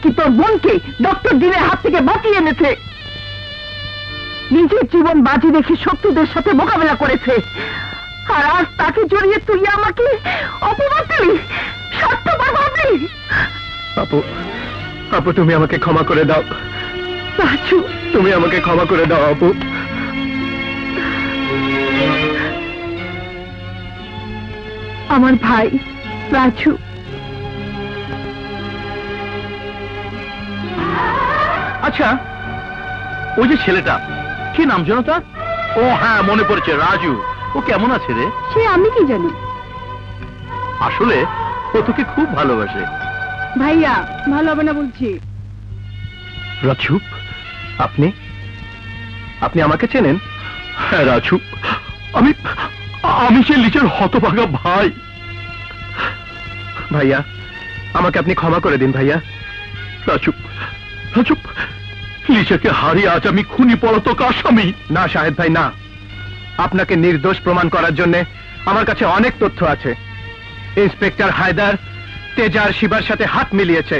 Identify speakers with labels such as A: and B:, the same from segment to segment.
A: এমনকি তোর বোনকে ডক্টর ডিনের হাত থেকে বাঁচিয়ে এনেছে। নিজের জীবন বাজি রেখে শত্রুদের সাথে মোকাবেলা করেছে, আর আজ তাকে জড়িয়ে তুই আমাকে অপমান দিলি, স্বার্থপর ভাবলি।
B: আপু, আপু তুমি আমাকে ক্ষমা করে দাও।
A: রাজু,
B: তুমি আমাকে ক্ষমা করে দাও আপু।
A: আমার ভাই রাজু।
B: আচ্ছা, ওই যে ছেলেটা, কি নাম জানো তার? ও হ্যাঁ, মনে পড়েছে, রাজু। ও কেমন আছে রে?
A: সে আমি কি জানি।
B: আসলে ও তোকে খুব ভালোবাসে।
A: ভাইয়া, ভালো হবে না বলছি।
B: রাজু, আপনি আপনি আমাকে চেনেন? হ্যাঁ রাজু, আমি আমি সে লিচের হতভাগা ভাই। ভাইয়া, আমাকে আপনি ক্ষমা করে দিন ভাইয়া। রাজু, রাজু, লিচাকে হারিয়ে আজ আমি খুনি পলাতক আসামি। না শাহেদ ভাই, না। আপনাকে নির্দোষ প্রমাণ করার জন্য আমার কাছে অনেক তথ্য আছে। ইন্সপেক্টর হায়দার তেজার শিবার সাথে হাত মিলিয়েছে,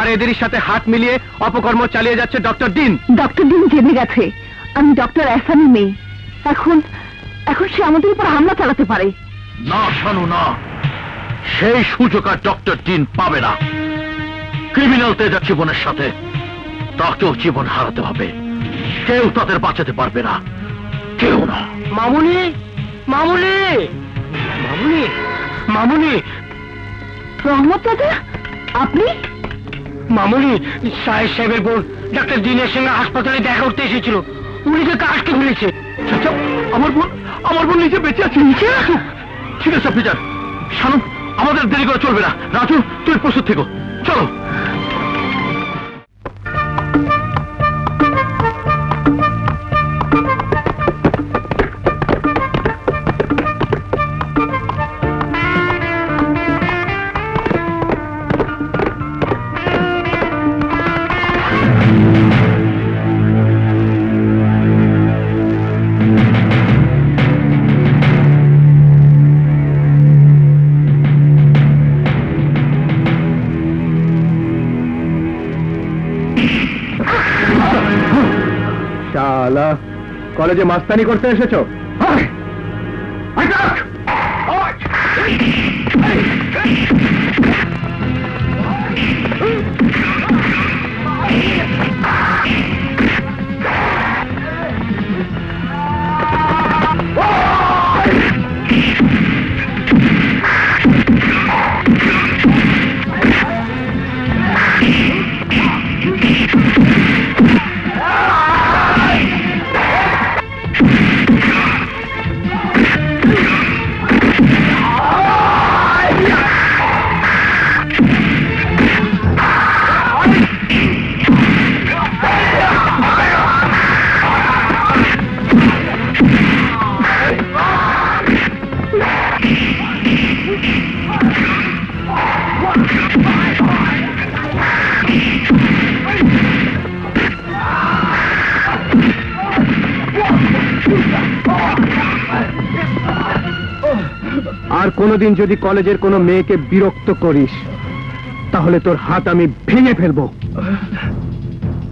B: আর এদেরই সাথে হাত মিলিয়ে অপকর্ম চালিয়ে যাচ্ছে ডক্টর ডিন।
A: ডক্টর ডিন জেনে গেছে আমি ডক্টর এহসানের মেয়ে। এখন এখন সে আমাদের উপর হামলা চালাতে পারে।
B: না শানু, না, সেই সুযোগ আর ডক্টর ডিন পাবে না। ক্রিমিনাল তেজার জীবনের সাথে তাকেও জীবন হারাতে হবে। কেউ তাদের বাঁচাতে পারবে না, কেউ না।
C: মামুনি, মামুনি, মামুনি, মামুনি,
A: রহমত দাদা, আপনি?
C: মামুনি, সাহেবের বোন ডাক্তার দিনের সঙ্গে হাসপাতালে দেখা করতে এসেছিল। উনি যে কাজকে ভুলেছে।
B: আমার বোন নিজে বেঁচে আছে। ঠিক আছে আপনি যান। শানু, আমাদের দেরি করে চলবে না। রাজু, তুই প্রস্তুত থেকো, চলো। শালা, কলেজে মাস্তানি করতে এসেছো? আর কোনোদিন যদি কলেজের কোনো মেয়েকে বিরক্ত করিস তাহলে তোর হাত আমি ভেঙে ফেলবো।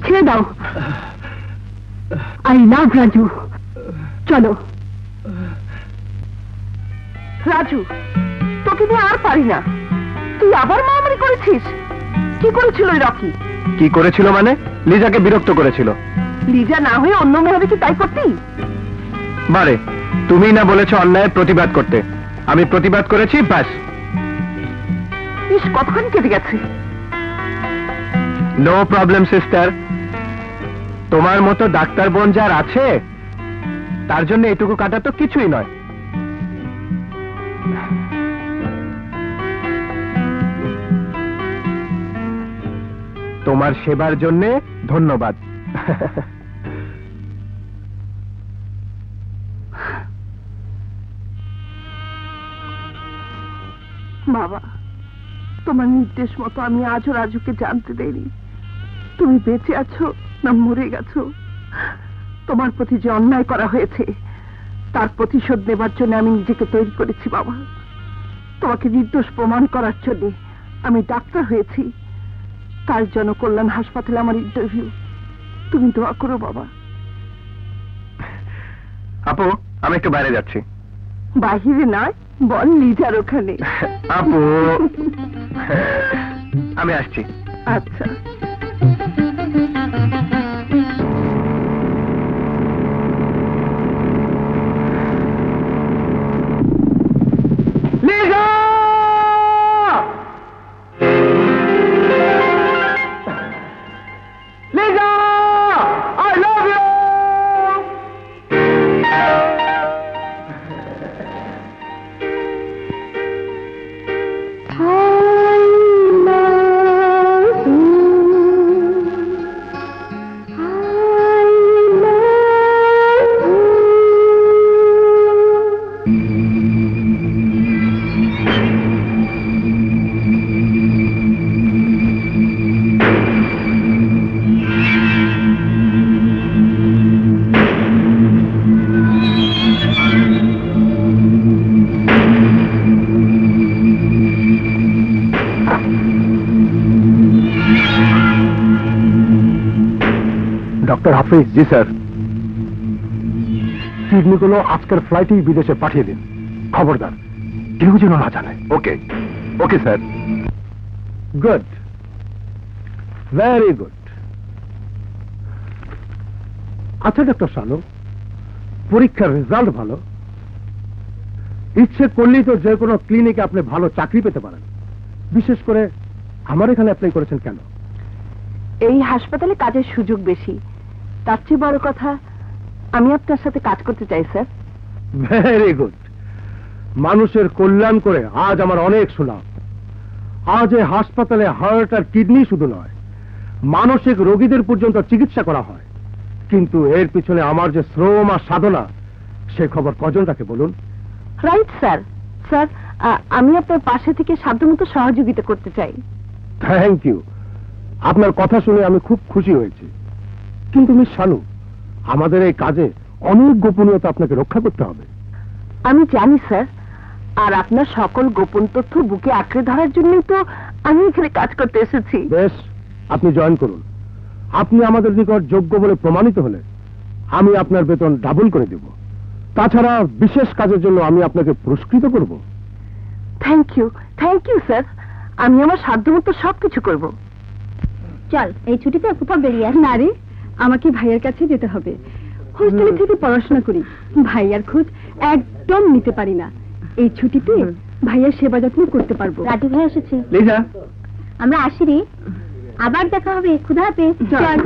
A: ছেড়ে দাও। I love Raju. চলো। রাজু, তোকে নিয়ে আর পারি না। তুই আবার মারামারি করেছিস? কি করেছিল ওই রকি?
B: কি করেছিল মানে? লিজাকে বিরক্ত করেছিল।
A: লিজা না হয়ে অন্য মেয়ে হলে কি তাই করতি?
B: বারে, তুমি না বলেছো অন্যায়ের প্রতিবাদ করতে, আমি প্রতিবাদ করেছি, ব্যাস।
A: ইস, কতক্ষণ কেটে গেছে।
B: No problem sister. তোমার মতো ডাক্তার বোন যার আছে তার জন্য এটুকু কাটা তো কিছুই নয়। তোমার সেবার জন্য ধন্যবাদ।
A: বাবা, তোমার নির্দেশ মতো আমি আজও রাজুকে জানতে দেইনি তুমি বেঁচে আছো না মরে গেছো। তোমার প্রতি যে অন্যায় করা হয়েছে তার প্রতিশোধ নেবার জন্য আমি নিজেকে তৈরি করেছি বাবা। তোমাকে নির্দোষ প্রমাণ করার জন্য আমি ডাক্তার হয়েছি, তার জনকল্যাণ হাসপাতালে আমার ইন্টারভিউ। তুমি দোয়া করো বাবা।
B: আপু, আমি একটু বাইরে যাচ্ছি।
A: বাহিরে নয়, বল লিজার ওখানে।
B: আপু, আমি আসছি।
A: আচ্ছা।
B: Liza! Liza! I love you! Doctor Hafiz. জি স্যার। কিডনিগুলো আজকের ফ্লাইটেই বিদেশে পাঠিয়ে দিন। খবরদার কেউ যেন না জানে। Okay okay sir. Good, very good. আচ্ছা ডক্টর শানু, পরীক্ষার রেজাল্ট ভালো। ইচ্ছে করলেই তো যে কোনো ক্লিনিকে আপনি ভালো চাকরি পেতে পারেন। বিশেষ করে আমার এখানে অ্যাপ্লাই করেছেন কেন?
A: এই হাসপাতালে কাজের সুযোগ বেশি। তার চেয়ে বড় কথা, আমি আপনার সাথে কাজ করতে চাই স্যার।
B: Very good. মানুষের কল্যাণ করে আজ আমার অনেক সুনাম। আজ এই হাসপাতালে হার্ট আর কিডনি শুধু নয়, মানসিক রোগীদের পর্যন্ত চিকিৎসা করা হয়। কিন্তু এর পিছনে আমার যে শ্রম আর সাধনা, সে খবর কজন রাখে বলুন?
A: Right sir. স্যার, আমি আপনার পাশে থেকে সাধ্যমতো সহযোগিতা করতে চাই।
B: Thank you. আপনার কথা শুনে আমি খুব খুশি হয়েছি। কিন্তু মিস শানু, আমাদের এই কাজে অনেক গোপনীয়তা আপনাকে রক্ষা করতে হবে।
A: আমি জানি স্যার, আর আপনার সকল গোপন তথ্য বুকে আঁকড়ে ধরার জন্যই তো আমি এখানে কাজ করতে এসেছি।
B: বেশ, আপনি জয়েন করুন। আপনি আমাদের নিকট যোগ্য বলে প্রমাণিত হলে আমি আপনার বেতন ডাবল করে দেব। তাছাড়া বিশেষ কাজের জন্য আমি আপনাকে পুরস্কৃত করব।
A: Thank you sir. আমি আমার সাধ্যমতো সবকিছু করব।
D: চল, এই ছুটিতে কোথাও বেরিয়ে আস। না রে, আমাকে ভাইয়ার কাছে যেতে হবে। হোস্টেলে থেকে পড়াশোনা করি, ভাইয়ার খোঁজ একদম নিতে পারি না। এই ছুটিতে ভাইয়ার সেবা যত্ন করতে পারবো।
A: রাজু ভাই এসেছে।
B: লিজা,
D: আমরা আসি রে, আবার দেখা হবে। ক্ষুধা হাফেজ। চল।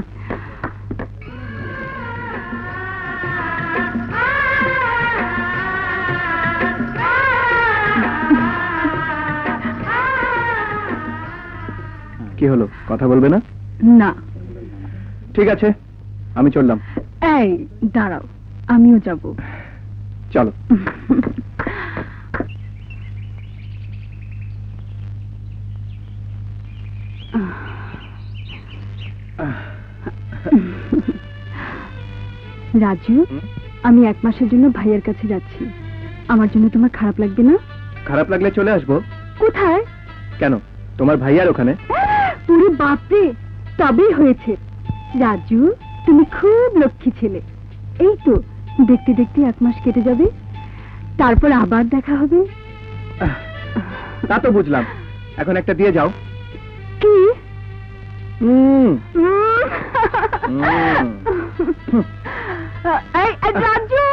B: কি হলো, কথা বলবে না?
D: না।
B: ঠিক আছে, আমি চললাম।
D: এই দাঁড়াও, আমিও যাব।
B: চলো।
D: রাজু, আমি 1 মাসের জন্য ভাইয়ার কাছে যাচ্ছি। আমার জন্য তোমার খারাপ লাগবে না?
B: খারাপ লাগলে চলে আসবো।
D: কোথায়?
B: কেন, তোমার ভাইয়ার ওখানে।
D: পুরো বাপরে, তবেই হয়েছে। রাজু, তুমি খুব লক্ষ্মী ছেলে। এই তো দেখতে দেখতে 1 মাস কেটে যাবে, তারপর আবার দেখা হবে।
B: তা তো বুঝলাম, এখন একটা দিয়ে যাও।
D: কি? এই রাজু,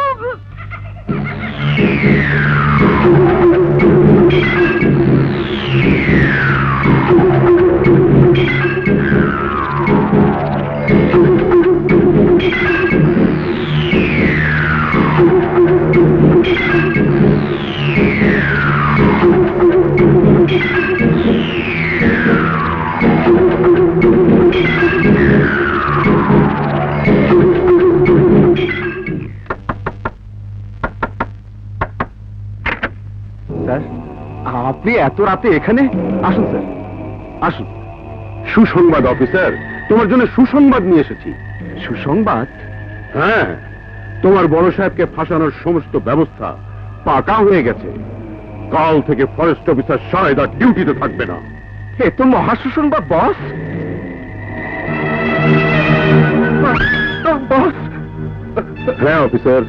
B: আপনি এত রাতে এখানে? আসুন স্যার, আসুন। সুসংবাদ অফিসার, তোমার জন্য সুসংবাদ নিয়ে এসেছি। সুসংবাদ? হ্যাঁ, তোমার বড় সাহেবকে ফাঁসানোর সমস্ত ব্যবস্থা পাকা হয়ে গেছে। কাল থেকে ফরেস্ট অফিসার শাহেদ আর ডিউটিতে থাকবে না। এ তো মহা সুসংবাদ বস। হ্যাঁ অফিসার,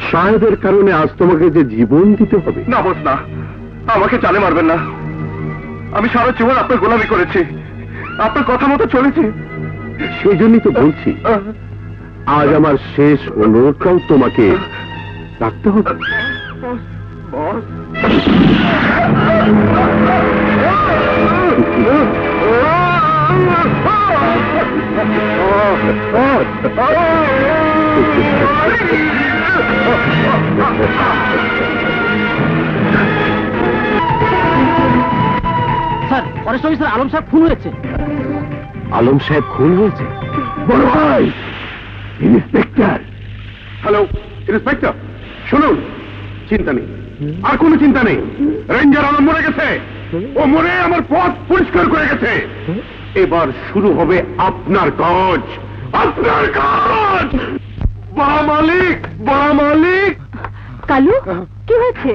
B: সাহেবের কারণে আজ তোমাকে যে জীবন দিতে হবে। না বস না, আমাকে জানে মারবেন না। আমি সারা জীবন আপনার গোলামি করেছি, আপনার কথা মতো চলেছি। সেই জন্যই তো বলছি, আজ আমার শেষ অনুরোধটাও তোমাকে রাখতে হবে।
C: স্যার ফরেস্ট অফিসার আলম সাহেব খুন হয়েছে।
B: আলম সাহেব খুন হয়েছে? বড় ভাই ইন্সপেক্টর। হ্যালো ইন্সপেক্টর, শুনুন, চিন্তা নেই, আর কোনো চিন্তা নেই। রেঞ্জার আলম মরে গেছে, ও মরে আমার পথ পরিষ্কার করে গেছে। এবার শুরু হবে আপনার কাজ, আপনার কাজ। বড় মালিক, বড় মালিক।
D: কালু, কি হয়েছে?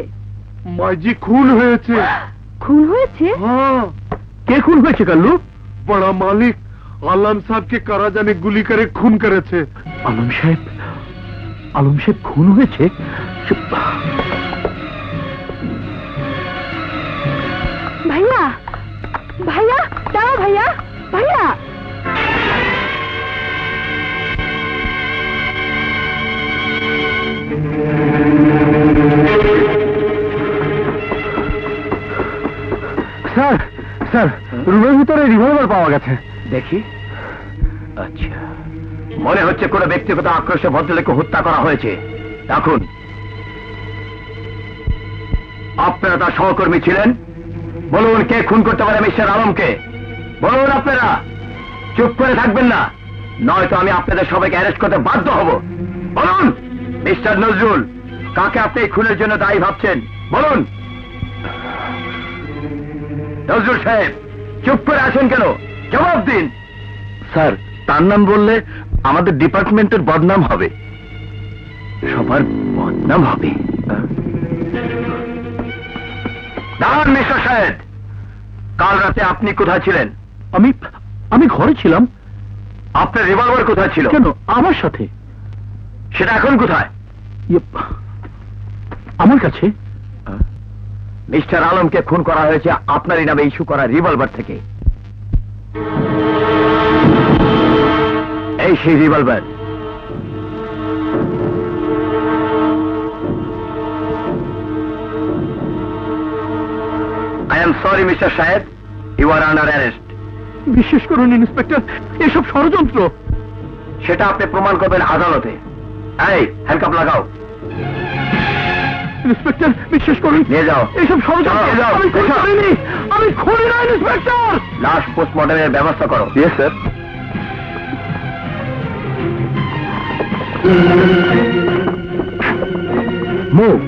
B: মাঝি খুন হয়েছে।
D: খুন হয়েছে?
B: हाँ। কে খুন হয়েছে কাল্লু? বড়া মালিক আলম সাহেবকে কারা জানে গুলি করে খুন করেছে। আলম সাহেব খুন হয়েছে?
D: ভাইয়া, ভাইয়া, দাঁড়াও ভাইয়া, ভাইয়া।
B: স্যার, স্যার, রুমের ভিতরে রিভলভার পাওয়া গেছে। দেখি। আচ্ছা, মনে হচ্ছে কোনো ব্যক্তিগত আক্রোশে ভদ্রলোককে হত্যা করা হয়েছে। এখন আপনারা তার সহকর্মী ছিলেন, বলুন কে খুন করতে পারে মিস্টার আলমকে? বলুন আপনারা, চুপ করে থাকবেন না, নয়তো আমি আপনাদের সবাইকে অ্যারেস্ট করতে বাধ্য হব। বলুন মিস্টার নজরুল, কাকে আপনি এই খুনের জন্য দায়ী ভাবছেন? বলুন। নজরুল সাহেব, চুপ করে আছেন কেন? জবাব দিন। স্যার, তার নাম বললে আমাদের ডিপার্টমেন্টের বদনাম হবে। সবার বদনাম হবে? দাঁড়ান মিস্টার সাহেব, কাল রাতে আপনি কোথায় ছিলেন? আমি ঘরে ছিলাম। আপনার রিভলভার কোথায় ছিল? কেন, আমার সাথে। সেটা এখন কোথায়? আমার কাছে। মিস্টার আলমকে খুন করা হয়েছে আপনারই নামে ইস্যু করা রিভলভার থেকে। এই সেই revolver. I am sorry mister সাহেব, ইউ আর আন্ডার অ্যারেস্ট। বিশ্বাস করুন ইন্সপেক্টর, এসব ষড়যন্ত্র। সেটা আপনি প্রমাণ করবেন আদালতে। এই হ্যান্ডকাপ লাগাও। ইন্সপেক্টর, বিশ্বাস করুন, নিয়ে যাও। এসব ষড়যন্ত্র। আমি খুন করিনি, আমি খুনি না ইন্সপেক্টর। লাশ পোস্টমর্টমের ব্যবস্থা করো। Yes sir. মুভ।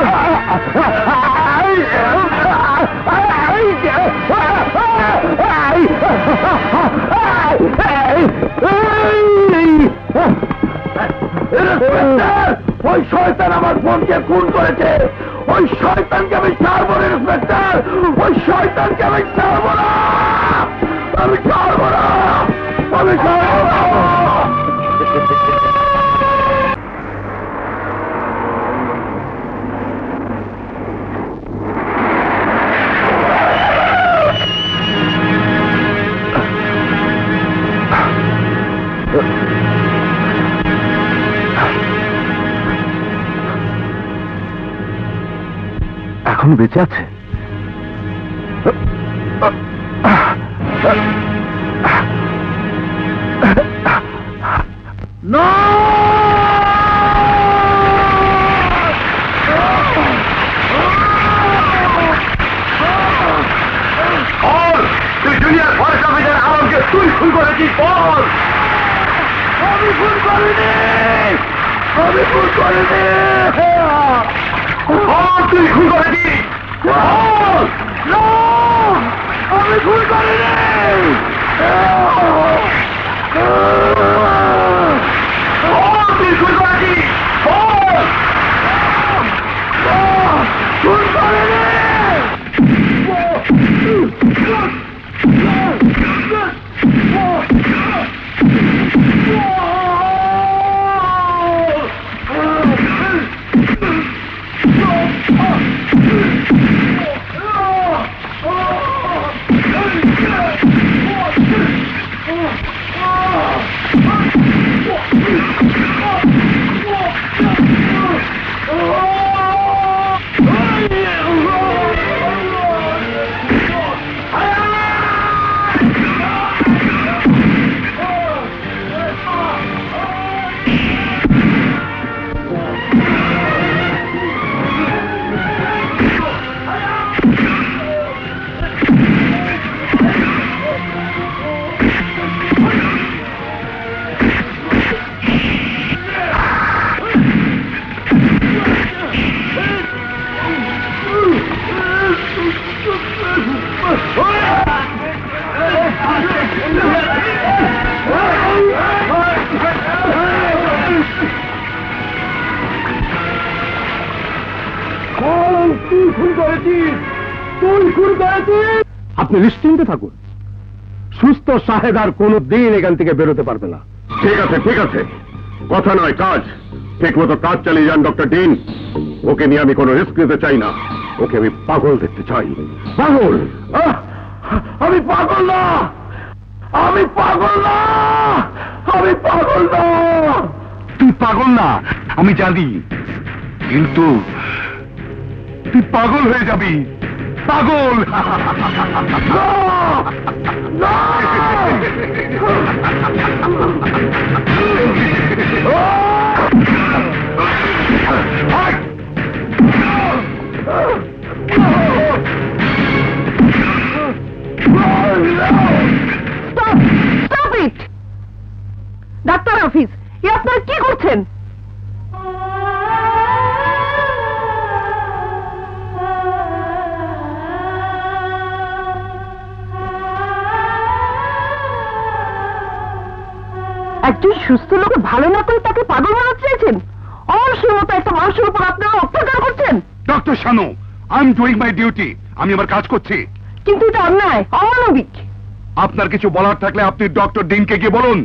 B: Ah! খুন করেছে, ওই শয়তানকে আমি ছাড়বো না ইন্সপেক্টর, ওই শয়তানকে আমি ছাড়বো না, আমি ছাড়বো না, আমি ছাড়বো না। এখনো বেঁচে আছে? না! তুই জুনিয়র ফরেস্ট অফিসার আমাকে তুই খুন করেছিস, বল! আমি খুন করিনি, আমি খুন করিনি, তুই খুন করেছিস, আমি খুন করিনি, তুই খুন করেছিস, খুন করিনি। আপনি নিশ্চিন্তে থাকুন, সুস্থ সাহেব আর কোনো দিন এখান থেকে বেরোতে পারবে না। ঠিক আছে, ঠিক আছে, কথা নয় কাজ। ঠিক মতো কাজ চালিয়ে যান ডক্টর ডিন। ওকে নিয়ে আমি কোনো রিস্ক নিতে চাই না, ওকে আমি পাগল দেখতে চাই। পাগল? আমি পাগল না, আমি পাগল না, আমি পাগল না। তুই পাগল না আমি জানি, কিন্তু তুই পাগল হয়ে যাবি, পাগল।
A: ডাক্তার অফিস, এ আপনারা কি করছেন? একজন সুস্থ লোক ভালো না করে তাকে পাগল বানাতে চাইছেন? অবশ্যই মতো একটা মানুষের উপর আপনারা অত্যাচার করছেন।
B: Doctor Shanu, I am doing my duty, আমি আমার কাজ করছি।
A: কিন্তু এটা অন্যায়, অমানবিক।
B: আপনার কিছু বলার থাকলে আপনি ডক্টর ডিনকে গিয়ে বলুন,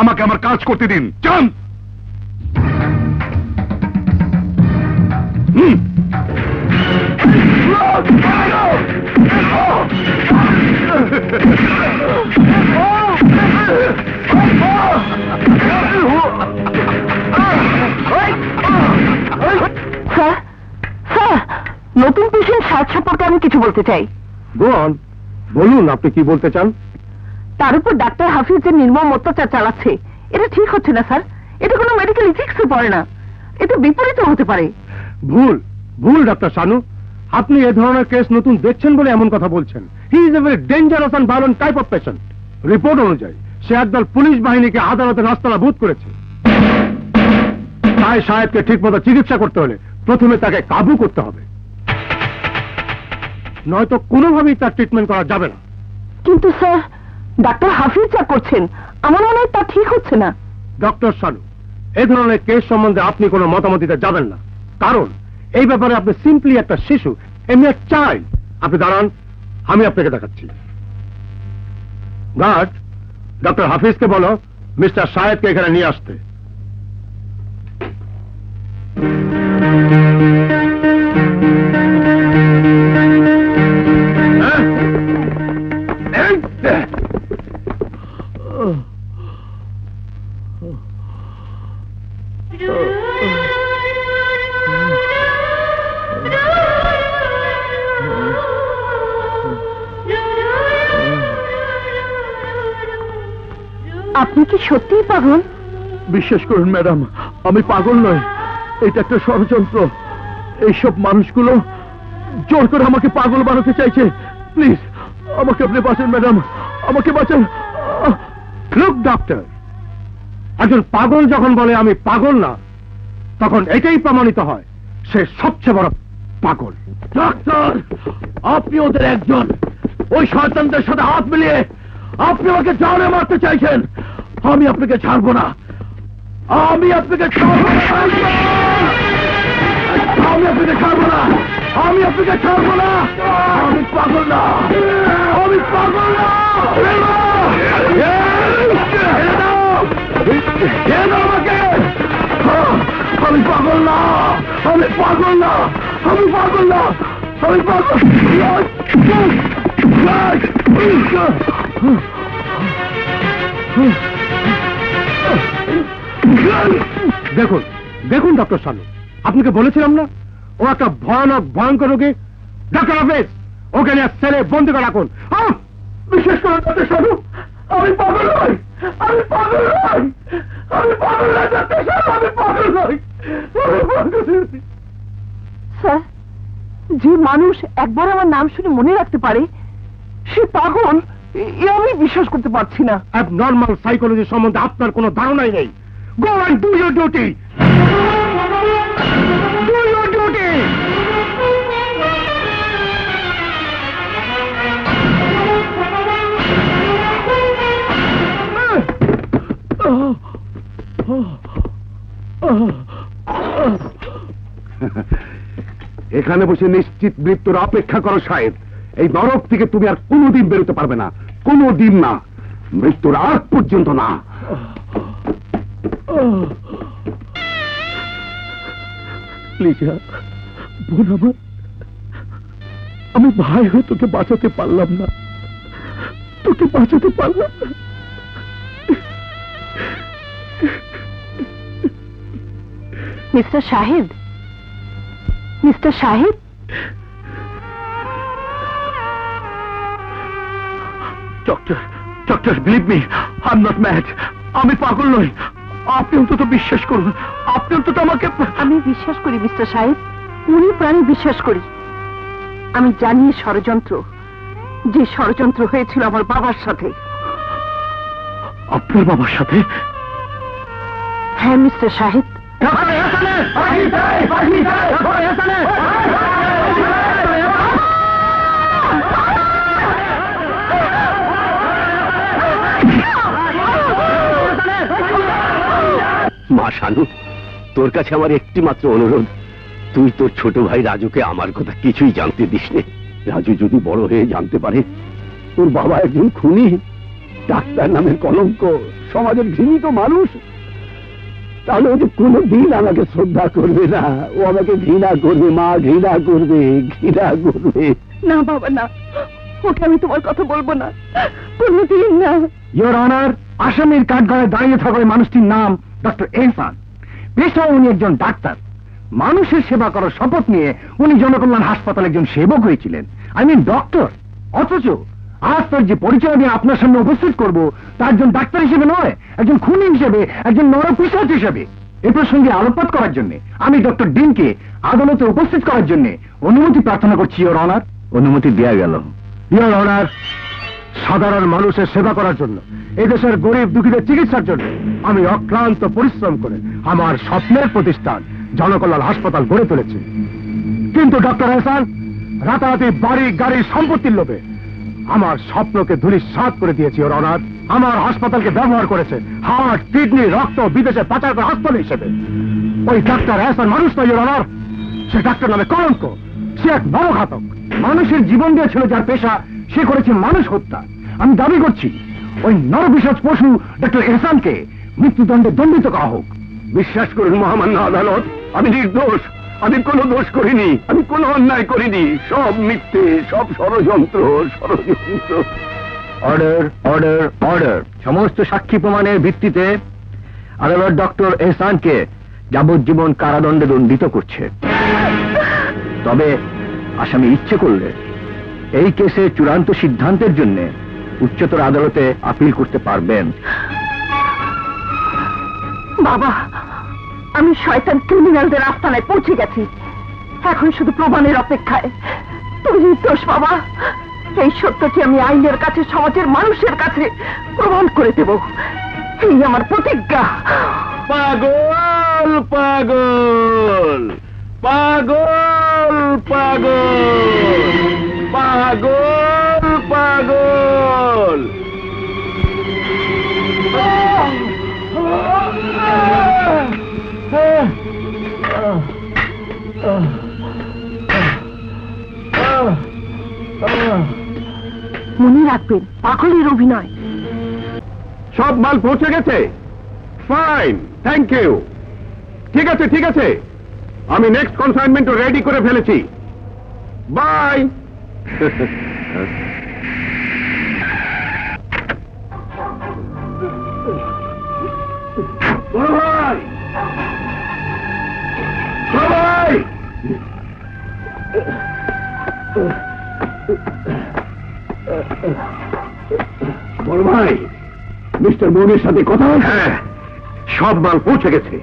B: আমাকে আমার কাজ করতে দিন। যান।
A: স্যার, স্যার, নতুন পেশেন্ট সাজ সম্পর্কে আমি কিছু বলতে চাই।
B: গো অন, বলুন আপনি কি বলতে চান।
A: তার উপর ডাক্তার হাফিজ যে নির্মম অত্যাচার চালাচ্ছে, এটা ঠিক হচ্ছে না স্যার। এটা কোনো মেডিকেল ইথিক্সে পড়ে না, এটা বিপরীত হতে পারে।
B: ভুল, ভুল ডাক্তার শানু, আপনি এ ধরনের কেস নতুন দেখছেন বলে এমন কথা বলছেন। He is a very dangerous and violent type of patient. Report অনুযায়ী সে একদল পুলিশ বাহিনীকে আদালতে নাস্তানাবুদ করেছে। তাই সাহেবকে ঠিক মতো চিকিৎসা করতে হলে প্রথমে তাকে কাবু করতে হবে, নয়তো কোনোভাবেই তার ট্রিটমেন্ট করা যাবে না।
A: কিন্তু স্যার, ডাক্তার হাফিজ যা করছেন আমার মনে হয় তা ঠিক হচ্ছে না।
B: ডক্টর শানু, এ ধরনের কেস সম্বন্ধে আপনি কোনো মতামত দিতে যাবেন না, কারণ এই ব্যাপারে আপনি সিম্পলি একটা শিশু, এমনি এক চাইল্ড। আপনি দাঁড়ান, আমি আপনাকে দেখাচ্ছি। গার্ড, ডক্টর হাফিজকে বলো মিস্টার সাহেদকে এখানে নিয়ে আসতে।
A: আপনি কি সত্যিই পাগল?
B: বিশ্বাস করুন ম্যাডাম, আমি পাগল নই, এটা একটা ষড়যন্ত্র। এইসব মানুষগুলো জোর করে আমাকে পাগল বানাতে চাইছে। প্লিজ আমাকে আপনি বাঁচান ম্যাডাম, আমাকে বাঁচান। লুক ডক্টর, একজন পাগল যখন বলে আমি পাগল না, তখন এটাই প্রমাণিত হয় সে সবচেয়ে বড় পাগল। ডাক্তার, আপনি ওদের একজন। ওই শয়তানদের সাথে হাত মিলিয়ে আপনি আমাকে জানে মারতে চাইছেন। আমি আপনাকে ছাড়বো না, আমি আপনাকে ছাড়বো না, আমি আপনাকে ছাড়বো না, আমি আপনাকে ছাড়বো না। আমি পাগল না, আমি পাগল না। আমাকে, আমি পাগল না, আমি পাগল না, আমি পাগল না, আমি পাগল। দেখুন দেখুন ডক্টর সানু, আপনাকে বলেছিলাম না ও একটা ভয়ানক ভয়ঙ্কর রোগী। ডাক্তার হাফেজ, ওকে নিয়ে সেলে বন্দি করে রাখুন। বিশেষ করে ডক্টর সানু, আমি পাগল নই, আমি পাগল নই, আমি পাগল নই ডক্টর সানু, আমি পাগল নই, আমি পাগল নই।
A: স্যার, যে মানুষ একবার আমার নাম শুনে মনে রাখতে পারে সে পাগল, এ আমি বিশ্বাস করতে পারছি না।
B: অ্যাবনর্মাল সাইকোলজি সম্বন্ধে আপনার কোনো ধারণাই নেই। Go and do your duty, do your duty. এখানে বসে নিশ্চিত মৃত্যুর অপেক্ষা করো সাহেব। এই নরক থেকে তুমি আর কোনোদিন বেরোতে পারবে না, কোনোদিন না, মৃত্যুর আগ পর্যন্ত না। লিজা, বোন আমার, আমি ভাই হয়ে তোকে বাঁচাতে পারলাম না, তোকে বাঁচাতে পারলাম না।
A: Mister Shahid, mister Shahid,
B: doctor, doctor, believe me, I am not mad. আমি পাগল নই, আপনি অন্তত বিশ্বাস করুন, আপনি অন্তত আমাকে।
A: আমি বিশ্বাস করি মিস্টার সাহেব, উনি প্রাণে বিশ্বাস করি। আমি জানি ষড়যন্ত্র, যে ষড়যন্ত্র হয়েছিল আমার বাবার সাথে।
B: আপনার বাবার সাথে?
A: হ্যাঁ মিস্টার সাহেব।
E: মা শানু, তোর কাছে আমার একটি মাত্র অনুরোধ, তুই তোর ছোট ভাই রাজুকে আমার কথা কিছুই জানতে দিস নে। রাজু যদি বড় হয়ে জানতে পারে তোর বাবা একজন খুনি, ডাক্তার নামের কলঙ্ক, সমাজের ঘৃণিত মানুষ, তাহলে ও যে কোনোদিন আমাকে শ্রদ্ধা করবে না, ও আমাকে ঘৃণা করবে। মা, ঘৃণা করবে, ঘৃণা করবে।
A: না বাবা না, ওকে আমি তোমার কথা বলবো না, কোনোদিন না।
B: ইয়োর অনার, আসামির কাঠগড়ায় দাঁড়িয়ে থাকা ওই মানুষটির নাম ডক্টর এহসান। পেশায় উনি একজন ডাক্তার। মানুষের সেবা করার শপথ নিয়ে উনি জনকল্যাণ হাসপাতালে একজন সেবক হয়েছিলেন, আই মিন ডক্টর। অথচ আজ তোর যে পরিচয় নিয়ে আপনার সামনে উপস্থিত করব, তা একজন ডাক্তার হিসেবে নয়, একজন খুনি হিসেবে, একজন নরপিশাচ হিসেবে। এ প্রসঙ্গে আলোকপাত করার জন্য আমি ডক্টর ডিনকে আদালতে উপস্থিত করার জন্য অনুমতি প্রার্থনা করছি ইয়োর অনার। অনুমতি দেয়া গেল। ইয়োর অনার, সাধারণ মানুষের সেবা করার জন্য, এদেশের গরিব দুঃখীদের চিকিৎসার জন্য আমি অক্লান্ত পরিশ্রম করে আমার স্বপ্নের প্রতিষ্ঠান জনকল্যাণ হাসপাতাল গড়ে তুলেছি। কিন্তু ডক্টর এহসান রাতারাতি বাড়ি গাড়ি সম্পত্তির লোভে আমার স্বপ্নকে ধূলিসাৎ করে দিয়েছে ইয়োর অনার। আমার হাসপাতালকে ব্যবহার করেছে হার্ট, কিডনি, রক্ত বিদেশে পাচার করা হাসপাতাল হিসেবে। ওই ডাক্তার এহসান মানুষ নয় ইয়োর অনার, সে ডাক্তার নামে কলঙ্ক, সে এক নরঘাতক। মানুষের জীবন দিয়েছিল যার পেশা, সে করেছে মানুষ হত্যা। আমি দাবি করছি ওই নরপিশাচ পশু ডক্টর এহসানকে মৃত্যুদণ্ডে দণ্ডিত করা হোক। বিশ্বাস করুন মহামান্য আদালত, আমি নির্দোষ। আমি কোনো দোষ করিনি, আমি কোনো অন্যায় করিনি। সব মিথ্যে, সব ষড়যন্ত্র। Order, order, order. সমস্ত সাক্ষী প্রমাণের ভিত্তিতে আদালত ডক্টর এহসানকে যাবজ্জীবন কারাদণ্ডে দণ্ডিত করছে। তবে আসামি ইচ্ছে করলে এই কেসে চূড়ান্ত সিদ্ধান্তের জন্য উচ্চতর আদালতে আপিল করতে পারবেন।
A: বাবা, আমি শয়তান ক্রিমিনালদের আস্তানায় পৌঁছে গেছি। এখন শুধু প্রমাণের অপেক্ষায়। তুমি নির্দোষ বাবা। এই সত্যটি আমি আইনের কাছে, সমাজের মানুষের কাছে প্রমাণ করে দেব। এই আমার প্রতিজ্ঞা।
E: পাগল পাগল পাগল পাগল পাগল পাগল।
A: মনে রাখবেন, পাগলের অভিনয়।
B: সব মাল পৌঁছে গেছে? Fine, thank you. ঠিক আছে, ঠিক আছে, আমি নেক্সট কনসাইনমেন্ট রেডি করে ফেলেছি। বাই। বড় ভাই, সবাই বড় ভাই, মিস্টার মৌনের সাথে কথা হয়েছে? হ্যাঁ, সব মাল পৌঁছে গেছে।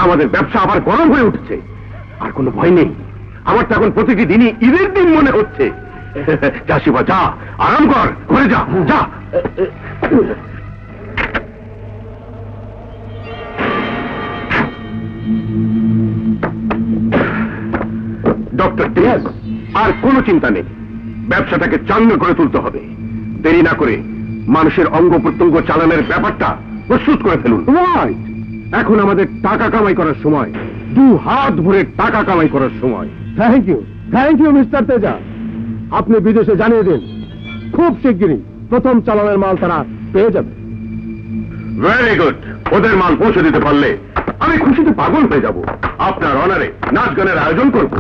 B: আমাদের ব্যবসা আবার গরম হয়ে উঠছে। আর কোনো ভয় নেই। আমার তো এখন প্রতিটি দিনই ঈদের দিন মনে হচ্ছে। যা শিবা, যা, আরাম কর, ঘরে যা, যা। ডক্টর ডিয়াস, আর কোনো চিন্তা নেই। ব্যবসাটাকে চাঙ্গা করে তুলতে হবে। দেরি না করে মানুষের অঙ্গ প্রত্যঙ্গ চালানোর ব্যাপারটা প্রস্তুত করে ফেলুন। রাইট, এখন আমাদের টাকা কামাই করার সময়, দু হাত ভরে টাকা কামাই করার সময়। Thank you mister Teja. আপনি বিদেশে জানিয়ে দিন, খুব শিগগিরই প্রথম চালানের মাল তারা পেয়ে যাবে। Very good. ওদের মাল পৌঁছে দিতে পারলে আমি খুশিতে পাগল হয়ে যাব। আপনার অনারে নাচ গানের আয়োজন করব।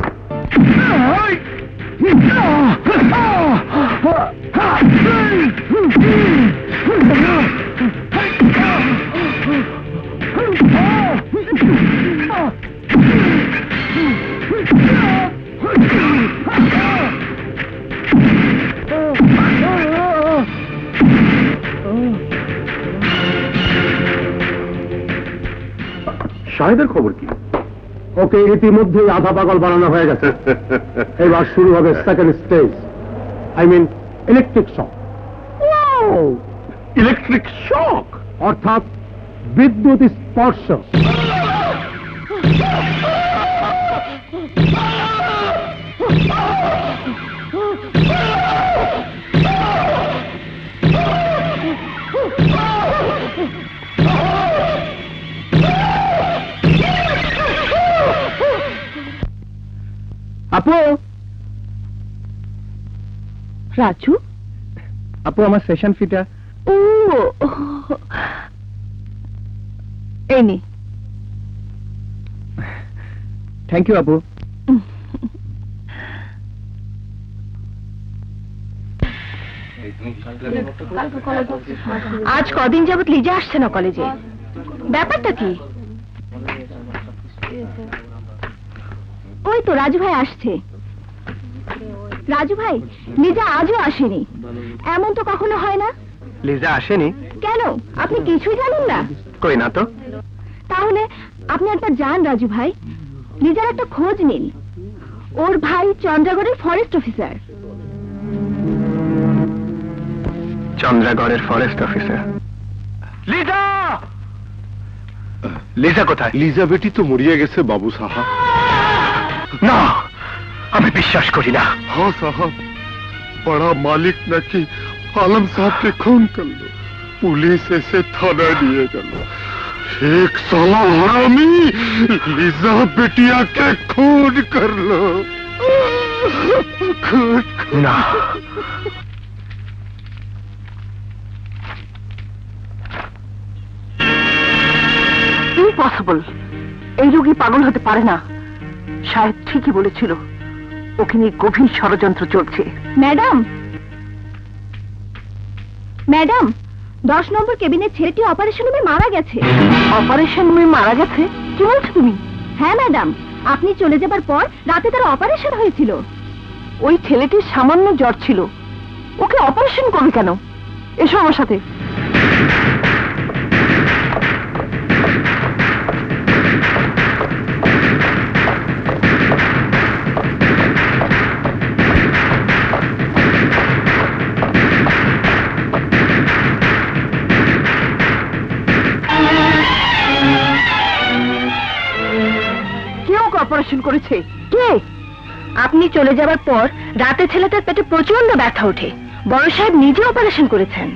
B: শাহেদের খবর কি? ওকে ইতিমধ্যেই আধা পাগল বানানো হয়ে গেছে। এবার শুরু হবে second stage, I mean electric shock. Electric shock অর্থাৎ বিদ্যুৎ স্পর্শ। আপু,
A: রাজু,
B: আপু আমার সেশন ফিটা।
A: ও এই নে।
B: থ্যাংক ইউ আপু।
A: আজ কদিন যাবত লিজা আসছে না কলেজে, ব্যাপারটা কি?
D: ওই তো রাজু ভাই আসছে। রাজু ভাই, লিজা আজও আসেনি। এমন তো কখনো হয় না।
B: লিজা আসেনি?
D: কেন, আপনি কিছুই জানেন না?
B: কই না তো।
D: তাহলে আপনি একটা যান রাজু ভাই, লিজার একটা খোঁজ নিন। ওর ভাই চন্দ্রগড়ের ফরেস্ট অফিসার।
B: চন্দ্রগড়ের ফরেস্ট অফিসার। লিজা! লিজা কোথায়?
F: লিজা বেটি তো মরিয়া গেছে বাবু সাহাব।
B: না, আমি বিশ্বাস করি না।
F: हाँ साहब, बड़ा मालिक नाकि आलम साहब के खून कर लो, पुलिस ऐसे थाना लिए गलो, एक साला हरामी लिजा बिटिया के खून कर लो। खून
B: না,
A: ইম্পসিবল। এই রোগী পাগল হতে পারে না। শাহেদ ঠিকই বলেছিল, ওকে নিয়ে গভীর ষড়যন্ত্র চলছে।
D: ম্যাডাম, ম্যাডাম, 10 নম্বর কেবিনের ছেলেটি অপারেশন রুমে মারা গেছে।
A: অপারেশন রুমে মারা গেছে? কি বলছো তুমি?
D: হ্যাঁ ম্যাডাম, আপনি চলে যাবার পর রাতে তার অপারেশন হয়েছিল।
A: ওই ছেলেটির সামান্য জ্বর ছিল, ওকে অপারেশন করবে কেন? এসো আমার সাথে। কে ওকে অপারেশন করেছে? কে?
D: আপনি চলে যাবার পর রাতে ছেলেটার পেটে প্রচন্ড ব্যথা ওঠে। বড় সাহেব নিজে অপারেশন করেছেন।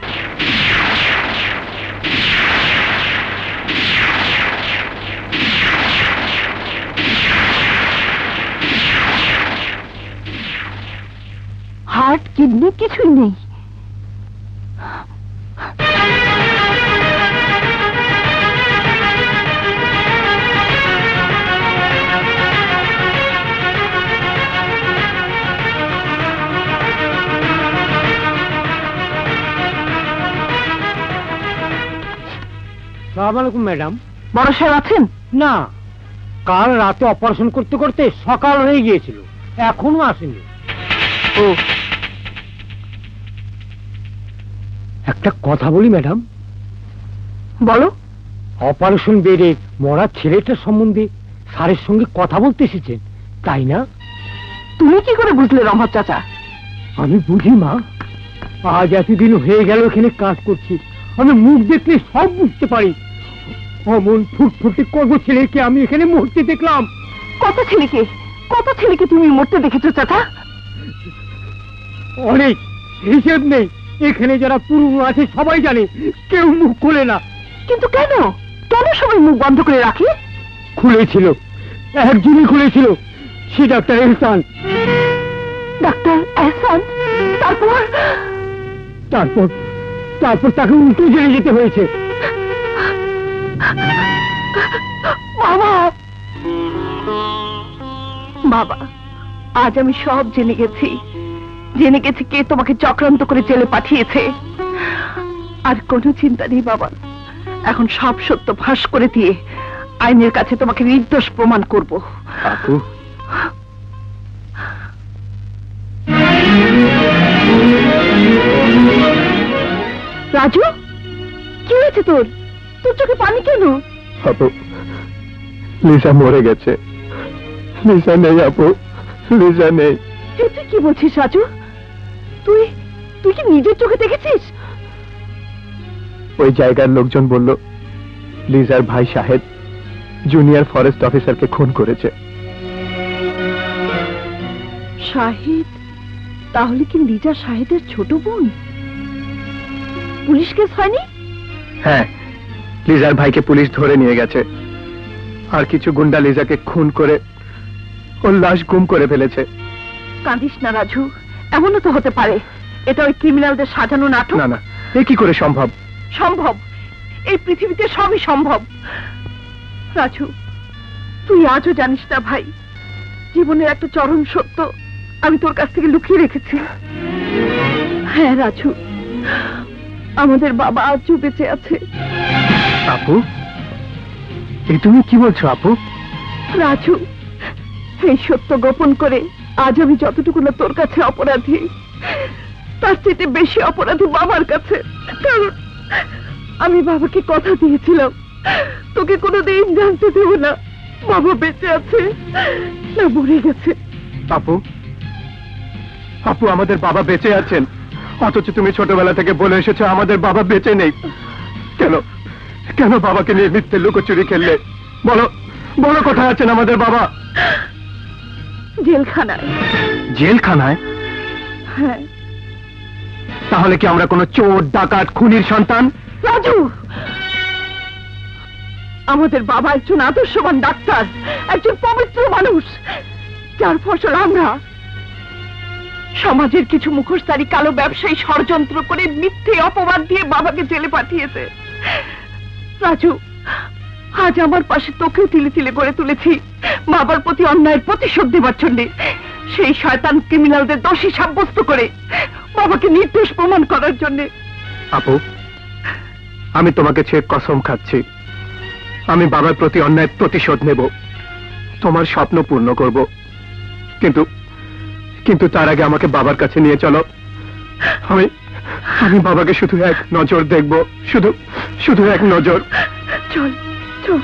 A: হার্ট, কিডনি কিছুই নেই।
C: সালাম আলাইকুম ম্যাডাম।
A: বড় সাহেব আছেন?
C: না, কাল রাতে অপারেশন করতে করতে সকাল হয়ে গিয়েছিল, এখনো আসেনি।
A: ও,
C: একটা কথা বলি ম্যাডাম,
A: বলো।
C: অপারেশন বেডে মরা ছেলেটার সম্বন্ধে স্যারের সঙ্গে কথা বলতে এসেছেন, তাই না?
A: তুমি কি করে বুঝলে রমা চাচা?
C: আমি বুঝি মা, আজ এতদিন হয়ে গেল এখানে কাজ করছি, আমি মুখ দেখলে সব বুঝতে পারি। অমন ফুটফুটে কত ছেলেকে আমি এখানে মরতে দেখলাম।
A: কত ছেলেকে তুমি মরতে দেখেছো চাচা?
C: অনেক, হিসেব নেই। এখানে যারা পুরনো আছে সবাই জানে, কেউ মুখ খোলে না।
A: কিন্তু কেন সবাই মুখ বন্ধ করে রাখে?
C: খুলেছিল, একজনই খুলেছিল, সে ডাক্তার এহসান।
A: ডাক্তার এহসান? তারপর?
C: তারপর তারপর তাকে উল্টো জেলে যেতে হয়েছে।
A: বাবা, বাবা, আজ আমি সব জেনে গেছি কে তোমাকে চক্রান্ত করে জেলে পাঠিয়েছে। আর কোনো চিন্তা নেই বাবা, এখন সব সত্য ফাঁস করে দিয়ে আইনের কাছে তোমাকে নির্দোষ প্রমাণ করব।
B: আপু,
A: রাজু, কি হয়েছে তোর? তোর চোখে পানি কেন?
B: আপু, লিসা মরে গেছে। লিসা নেই আপু, লিসা নেই।
A: তুই কি বলছিস রাজু? তুই কি নিজের চোখে দেখেছিস?
B: ওই জায়গার লোকজন বলল লিজার ভাই শাহেদ জুনিয়র ফরেস্ট অফিসারকে খুন করেছে।
A: শাহিদ? তাহলে কি লিজা শাহিদের ছোট বোন? পুলিশ কেস হয়নি?
B: হ্যাঁ, লিজার ভাইকে পুলিশ ধরে নিয়ে গেছে, আর কিছু গুন্ডা লিজাকে খুন করে ওর লাশ গুম করে ফেলেছে।
A: কাঁদিস না রাজু, এমনও তো হতে পারে এটা ওই ক্রিমিনালদের সাজানো নাটক।
B: না না, এ কি করে সম্ভব?
A: সম্ভব, এই পৃথিবীতে সবই সম্ভব। রাজু, তুই আজও জানিস না ভাই, জীবনের একটা চরম সত্য আমি তোর কাছ থেকে লুকিয়ে রেখেছি। হ্যাঁ রাজু, আমাদের বাবা আজও বেঁচে আছে।
B: আপু, এই তুমি কি বলছো আপু?
A: রাজু, এই সত্য গোপন করে আজ আমি যতটুকু না তোর কাছে অপরাধী, তার চেয়ে বেশি অপরাধী বাবার কাছে। কারণ আমি বাবাকে কথা দিয়েছিলাম তোকে কোনোদিন জানতে দেব না বাবা বেঁচে আছে না মরে গেছে।
B: আপু, আপু, আমাদের বাবা বেঁচে আছেন, অথচ তুমি ছোটবেলা থেকে বলে এসেছো আমাদের বাবা বেঁচে নেই। কেন কেন বাবাকে নিয়ে মিথ্যে লুকোচুরি খেললে? বলো বলো, কোথায় আছেন আমাদের বাবা?
A: জেলখানায়।
B: জেলখানায়?
A: হ্যাঁ।
B: তাহলে কি আমরা কোনো চোর, ডাকাত, খুনির সন্তান?
A: রাজু, আমাদের বাবা একজন আদর্শবান ডাক্তার, একজন পবিত্র মানুষ, যার ফসল আমরা সমাজের কিছু মুখোশধারী কালো ব্যবসায়ী ষড়যন্ত্র করে মিথ্যে অপবাদ দিয়ে বাবাকে জেলে পাঠিয়েছে। রাজু, আজ আমার পাশে তোকেও তিলে তিলে গড়ে তুলেছি বাবার প্রতি অন্যায়ের প্রতিশোধ দেবার জন্য। সেই শয়তান ক্রিমিনালদের দোষী সাব্যস্ত করে বাবাকে নির্দোষ প্রমাণ করার জন্য।
B: আপু, আমি তোমাকে ছেড়ে কসম খাচ্ছি, আমি বাবার প্রতি অন্যায় প্রতিশোধ নেব, তোমার স্বপ্ন পূর্ণ করব। কিন্তু কিন্তু তার আগে আমাকে বাবার কাছে নিয়ে চলো। আমি বাবাকে শুধু এক নজর দেখব, শুধু শুধু এক নজর।
A: চল চল।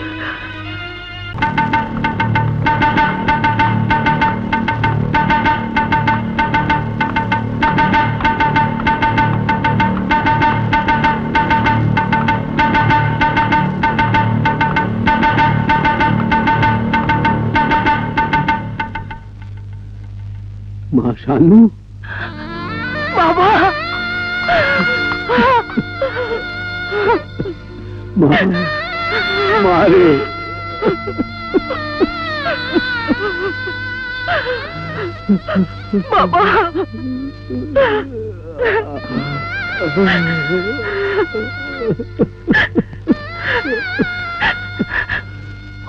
E: মা শানু,
A: বাবা,
E: মারে
A: বাবা,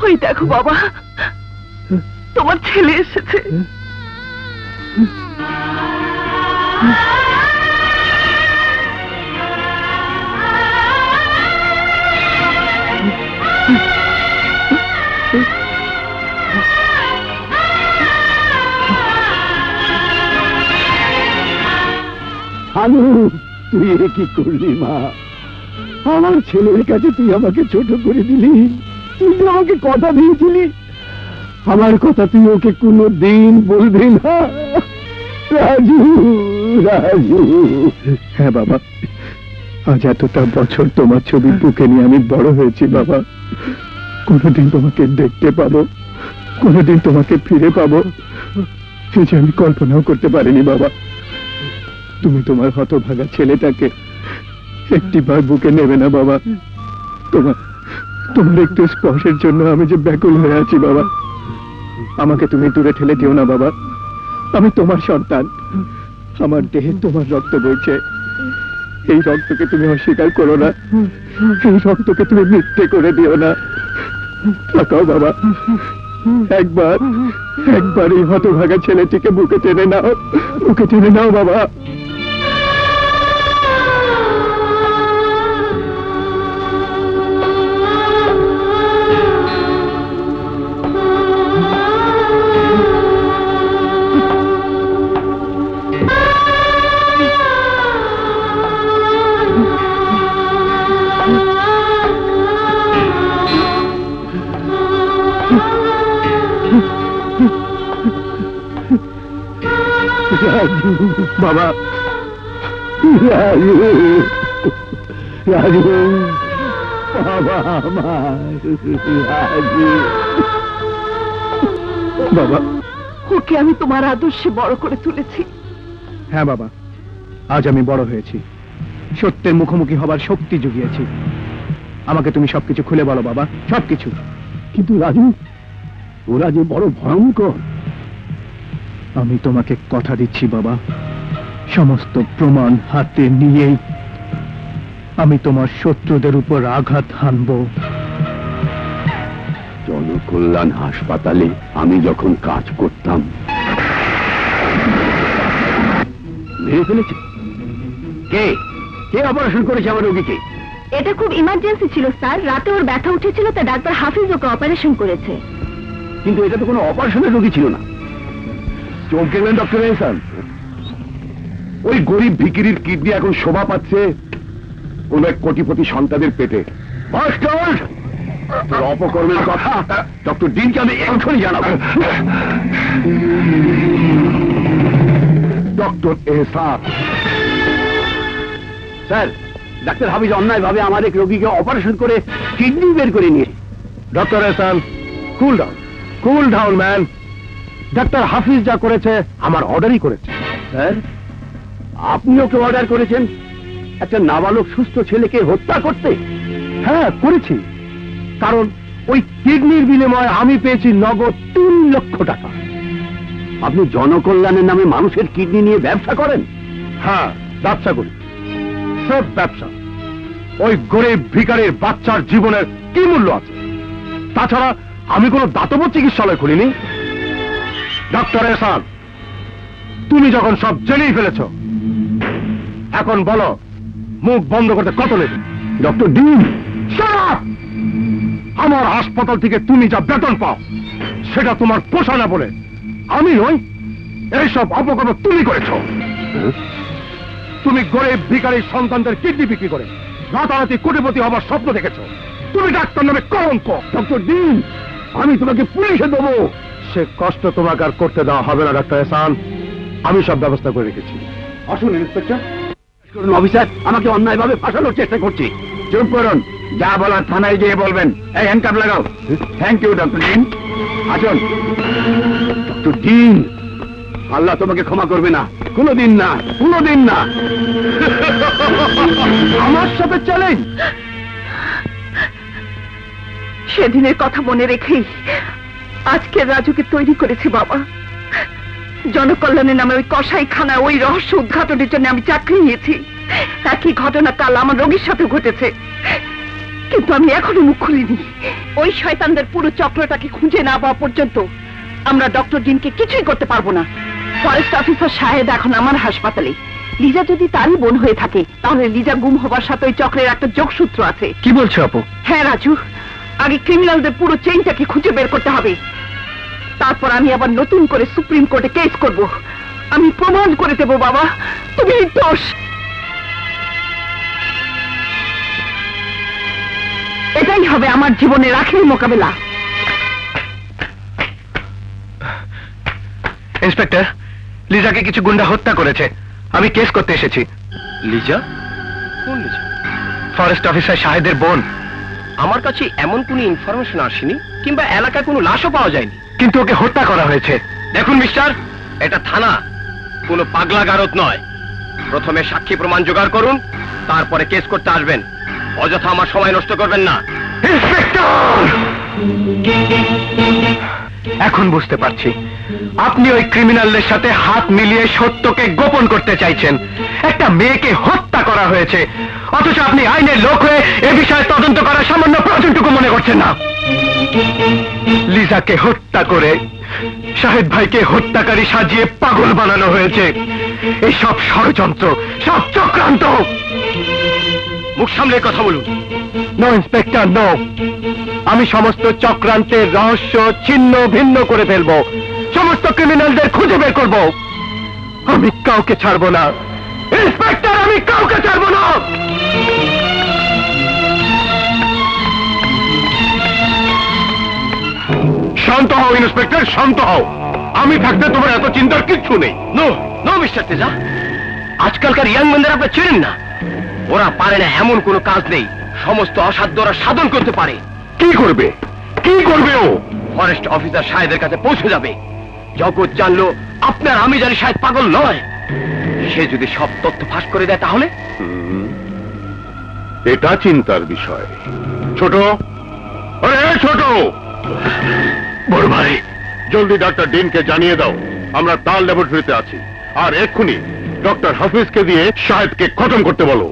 A: ওই দেখো বাবা, তোমার ছেলে এসেছে।
E: শানু, তুই এ কি করলি মা? আমার ছেলের কাছে তুই আমাকে ছোট করে দিলি। তুই যে আমাকে কথা দিয়েছিলি, আমার কথা তুই ওকে কোনো দিন বলবি না। রাজু, রাজু।
B: হ্যাঁ বাবা, আজ এতটা বছর তোমার ছবি বুকে নিয়ে আমি বড় হয়েছি বাবা। কোনোদিন তোমাকে দেখতে পাবো, কোনোদিন তোমাকে ফিরে পাবো, এই যে আমি কল্পনাও করতে পারিনি বাবা। তুমি তোমার হতভাগা ছেলেটাকে একটিবার বুকে নেবে না বাবা? তোমার একটু স্পর্শের জন্য আমি যে ব্যাকুল হয়ে আছি বাবা। আমাকে তুমি দূরে ঠেলে দিও না বাবা। আমি তোমার সন্তান, আমার দেহে তোমার রক্ত বইছে। এই রক্তকে তুমি অস্বীকার করো না, এই রক্তকে তুমি মিথ্যে করে দিও না। তাকাও বাবা, একবার এই হতভাগা ছেলেটিকে বুকে টেনে নাও, বুকে টেনে নাও বাবা।
E: রাজু,
B: বাবা,
E: রাজু, রাজু, বাবা আমার রাজু।
B: বাবা।
A: ওকে আমি তোমার আদর্শে বড় করে তুলেছি।
B: হ্যাঁ বাবা, আজ আমি বড় হয়েছি, সত্যের মুখোমুখি হবার শক্তি জুগিয়েছি। আমাকে তুমি সবকিছু খুলে বলো বাবা, সবকিছু।
E: কিন্তু রাজু, ওরা যে বড় ভয়ঙ্কর।
B: আমি তোমাকে কথা দিচ্ছি বাবা, সমস্ত প্রমাণ হাতে নিয়েই আমি তোমার শত্রুদের উপর আঘাত হানব।
E: জনকল্যাণ হাসপাতালে আমি যখন কাজ করতাম, মেরে ফেলেছে। কে কে অপারেশন করেছে আমার রোগীকে?
D: এটা খুব ইমার্জেন্সি ছিল স্যার, রাতে ওর ব্যথা উঠেছিল, তা ডাক্তার হাফিজ ওকে অপারেশন করেছে।
E: কিন্তু এটা তো কোনো অপারেশনের রোগী ছিল না। চমকে গেলেন ডক্টর এহসান। ওই গরিব ভিকিরির কিডনি এখন শোভা পাচ্ছে কোন এক কোটিপতি সন্তানের পেটে। মাস্টার, তোর অপকর্মের কথা ডক্টর ডিনকে আমি এখনই জানাবো। ডক্টর এহসান। স্যার, ডাক্তার হাফিজ অন্যায়ভাবে আমার এক রোগীকে অপারেশন করে কিডনি বের করে নিয়ে।
B: Doctor Ehsan, cool down, cool down man. ডাক্তার হাফিজ যা করেছে আমার অর্ডারই করেছে।
E: স্যার, আপনি ওকে অর্ডার করেছেন একটা নাবালক সুস্থ ছেলেকে হত্যা করতে?
B: হ্যাঁ করেছি, কারণ ওই কিডনির বিনিময়ে আমি পেয়েছি নগদ 3 লক্ষ টাকা।
E: আপনি জনকল্যাণের নামে মানুষের কিডনি নিয়ে ব্যবসা করেন?
B: হ্যাঁ, ব্যবসা করি, সব ব্যবসা। ওই গরিব ভিখারির বাচ্চার জীবনের কি মূল্য আছে? তাছাড়া আমি কোনো দাতব্য চিকিৎসালয় খুলিনি। ডক্টর এহসান, তুমি যখন সব জেনেই ফেলেছ, এখন বলো মুখ বন্ধ করতে কত নেবে?
E: ডক্টর ডিন,
B: আমার হাসপাতাল থেকে তুমি যা বেতন পাও সেটা তোমার পোষা না বলে আমি নই, এইসব অপকর্ম তুমি করেছ। তুমি গরিব ভিখারির সন্তানদের কিডনি বিক্রি করে রাতারাতি কোটিপতি হবার স্বপ্ন দেখেছ। তুমি ডাক্তার নামে কলঙ্ক।
E: ডক্টর ডিন, আমি তোমাকে পুলিশে দেবো।
B: সে কষ্ট তোমাকে আর করতে দেওয়া হবে না ডক্টর এহসান, আমি সব ব্যবস্থা করে রেখেছি।
E: আসুন ইন্সপেক্টর। অফিসার, আমাকে অন্যায়ভাবে ফাঁসানোর চেষ্টা করছি। চুপ করুন, যা বলার থানায় গিয়ে বলবেন। এই হ্যান্ডকাপ লাগাও। Thank you doctor dean. আসুন। ডক্টর ডিন, আল্লাহ তোমাকে ক্ষমা করবে না, কোনোদিন না, কোনোদিন না।
B: আমার সাথে চ্যালেঞ্জ?
A: সেদিনের কথা মনে রেখেই আজকে রাজুকে তৈরি করেছি বাবা। জনকল্যাণের নামে ওই কসাইখানায় ওই রহস্য উদ্ঘাটনের জন্য আমি চাকরি নিয়েছি। একই ঘটনা কাল আমার রোগীর সাথে ঘটেছে, কিন্তু আমি এখনো মুখ খুলিনি। ওই শয়তানদের পুরো চক্রটাকে খুঁজে না পাওয়া পর্যন্ত আমরা ডক্টর ডিনকে কিছুই করতে পারবো না। ফরেস্ট অফিসার শাহেদ এখন আমার হাসপাতালে। লিজা যদি তারই বোন হয়ে থাকে, তাহলে লিজা গুম হবার সাথে ওই চক্রের একটা যোগসূত্র আছে।
B: কি বলছো আপু?
A: হ্যাঁ রাজু, আগে ক্রিমিনালদের পুরো চেইনটাকে খুঁজে বের করতে হবে। তারপর আমি আবার নতুন করে সুপ্রিম কোর্টে কেস করব। আমি প্রমাণ করে দেব বাবা তুমি নির্দোষ। এটাই হবে আমার জীবনের আখেরি মোকাবেলা।
B: ইন্সপেক্টর, লিজাকে কিছু গুন্ডা হত্যা করেছে, আমি কেস করতে এসেছি।
E: লিজা? কোন লিজা?
B: ফরেস্ট অফিসার শাহেদের বোন।
E: আমার কাছে এমন কোনো ইনফরমেশন আসেনি, কিংবা এলাকায় কোনো লাশও পাওয়া যায়নি।
B: কিন্তু ওকে হত্যা করা হয়েছে।
E: দেখুন মিস্টার, এটা থানা, কোনো পাগলা গারদ নয়। প্রথমে সাক্ষী প্রমাণ জোগাড় করুন, তারপরে কেস করতে আসবেন। অযথা আমার সময় নষ্ট করবেন না।
B: ইন্সপেক্টর, এখন বুঝতে পারছি আপনি ওই ক্রিমিনালদের সাথে হাত মিলিয়ে সত্যকে গোপন করতে চাইছেন। একটা মেয়েকে হত্যা করা হয়েছে, অথচ আপনি আইনের লোক হয়ে এ বিষয়ে তদন্ত করার সামান্য প্রয়োজনটুকু মনে করছেন না। লিজাকে হত্যা করে শাহেদ ভাইকে হত্যাকারী সাজিয়ে পাগল বানানো হয়েছে। এই সব ষড়যন্ত্র, সব চক্রান্ত।
E: মুখ সামলে কথা বলুন।
B: No inspector, no. আমি সমস্ত চক্রান্তের রহস্য ছিন্ন ভিন্ন করে ফেলব, সমস্ত ক্রিমিনালদের খুঁজে বের করব। আমি কাউকে ছাড়বো না ইন্সপেক্টর, আমি কাউকে ছাড়বো না। শান্ত হও ইন্সপেক্টর, শান্ত হও। আমি থাকতে তোমার এত চিন্তার কিচ্ছু নেই।
E: নো নো মিস্টার তেজা, আজকালকার ইয়াং ম্যানদের আপনি চেনেন না। ওরা পারে না এমন কোনো কাজ নেই, সমস্ত অসাধ্য ওরা সাধন করতে পারে।
B: কি করবে, কি করবে ও?
E: ফরেস্ট অফিসার শাহেদের কাছে পৌঁছে যাবে। জগৎ জানলো আপনার আমি জানি শাহেদ পাগল নয়। সে যদি সব তথ্য ফাঁস করে দেয় তাহলে?
F: এটা চিন্তার বিষয়। ছোট, আরে ছোট,
B: বড় ভাই,
F: জলদি ডাক্তার ডিনকে জানিয়ে দাও আমরা তার ল্যাবরেটরিতে আছি, আর এক্ষুনি ডক্টর হাফিজকে দিয়ে শাহেদকে খতম করতে বলো।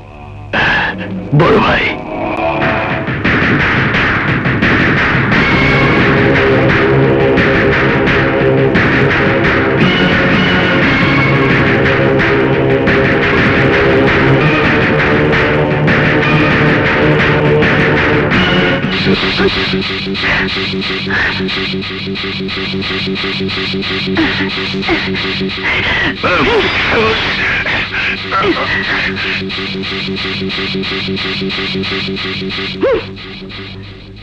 B: বড় ভাই।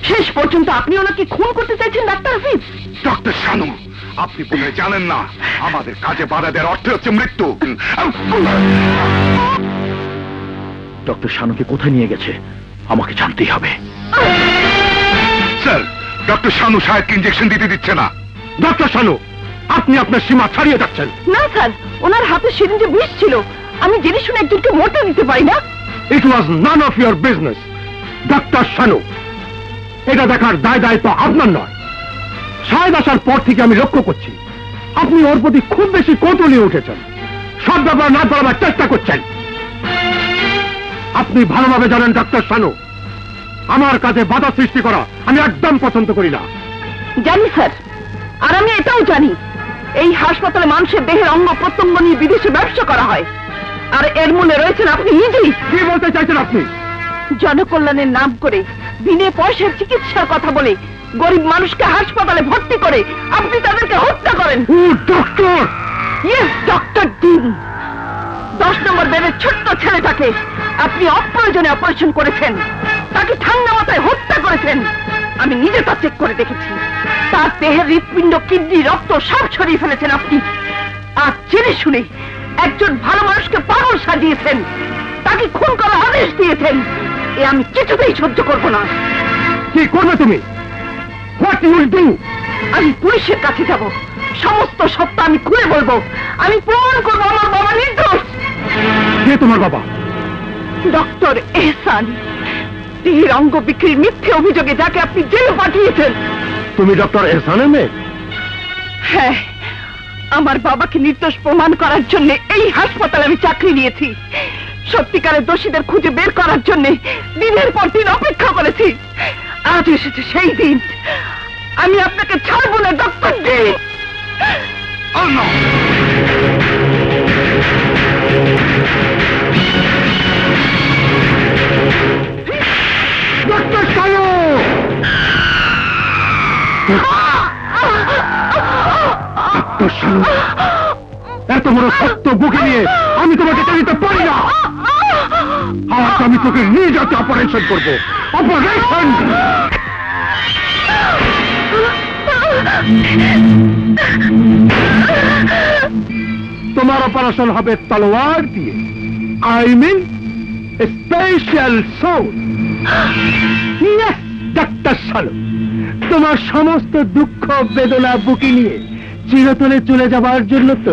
A: শেষ পর্যন্ত আপনি ওনাকে খুন করতে চাইছেন ডাক্তার হাফিজ?
F: ডক্টর শানু, আপনি বোধহয় জানেন না আমাদের কাজে বাধা দেওয়ার অর্থ হচ্ছে মৃত্যু।
B: ডক্টর শানুকে কোথায় নিয়ে গেছে আমাকে জানতেই হবে।
F: স্যার, ডক্টর শানু শাহেদকে ইঞ্জেকশন দিতে দিচ্ছে না।
B: ডক্টর শানু, আপনি আপনার সীমা ছাড়িয়ে যাচ্ছেন।
A: না স্যার, ওনার হাতে সিরিঞ্জে বিষ ছিল। আমি জেনে শুনে একজনকে মরতে দিতে পারি না।
B: It was none of your business, doctor Shanu. এটা দেখার দায়িত্ব আপনার নয়। শাহেদ আসার পর থেকে আমি লক্ষ্য করছি আপনি ওর প্রতি খুব বেশি কৌতূহলী উঠেছেন, সব ব্যাপার না করার চেষ্টা করছেন। আপনি ভালোভাবে জানেন ডক্টর শানু, আমার কাছে বাধা সৃষ্টি করা আমি একদম পছন্দ করি না।
A: জানি স্যার, আর আমি এটাও জানি এই হাসপাতালে মানুষের দেহের অঙ্গ প্রত্যঙ্গ নিয়ে বিদেশে ব্যবসা করা হয়, আর এর মূলে রয়েছেন আপনি নিজেই।
B: কি বলতে চাইছেন আপনি?
A: জনকল্যাণের নাম করে বিনে পয়সার চিকিৎসার কথা বলে গরিব মানুষকে হাসপাতালে ভর্তি করে আপনি তাদেরকে হত্যা করেন।
B: ও ডক্টর!
A: Yes, doctor dean. 10 নম্বর বেডের ছোট্ট ছেলেটাকে আপনি অপ্রয়োজনে অপারেশন করেছেন, তাকে ঠান্ডা মাথায় হত্যা করেছেন। আমি নিজে তা চেক করে দেখেছি। তার দেহের হৃৎপিণ্ড, কিডনি, রক্ত সব ছড়িয়ে ফেলেছেন আপনি। আর জেনে শুনে একজন ভালো মানুষকে পাগল সাজিয়েছেন, তাকে খুন করার আদেশ দিয়েছেন। এ আমি কিছুতেই সহ্য করব না।
B: কি করবে তুমি? What you will do?
A: আমি পুলিশের কাছে যাব, সমস্ত সত্য আমি খুলে বলবো। আমি প্রমাণ করবো আমার বাবা নির্দোষ।
B: কে তোমার বাবা?
A: ডক্টর এহসান, দেহের অঙ্গ বিক্রির মিথ্যে অভিযোগে যাকে আপনি জেলে পাঠিয়েছেন।
B: তুমি ডক্টর এহসানের মেয়ে?
A: হ্যাঁ, আমার বাবাকে নির্দোষ প্রমাণ করার জন্য এই হাসপাতালে আমি চাকরি নিয়েছি। সত্যিকারের দোষীদের খুঁজে বের করার জন্য দিনের পর দিন অপেক্ষা করেছি। আজ এসেছে সেই দিন। আমি আপনাকে ছাড়বো না doctor D.
B: Doctor Shanu! Doctor Shanu, এত বড় সত্য বুকে নিয়ে আমি তোমাকে চাইতে পারি না। আজ আমি তোকে নিজ হাতে অপারেশন করবো। অপারেশন! তোমার অপারেশন হবে তলোয়ার দিয়ে, আই মিন স্পেশাল সোর্স। ডাক্তার শানু, তোমার সমস্ত দুঃখ বেদনা বুকে নিয়ে চিরতরে চলে যাবার জন্য তো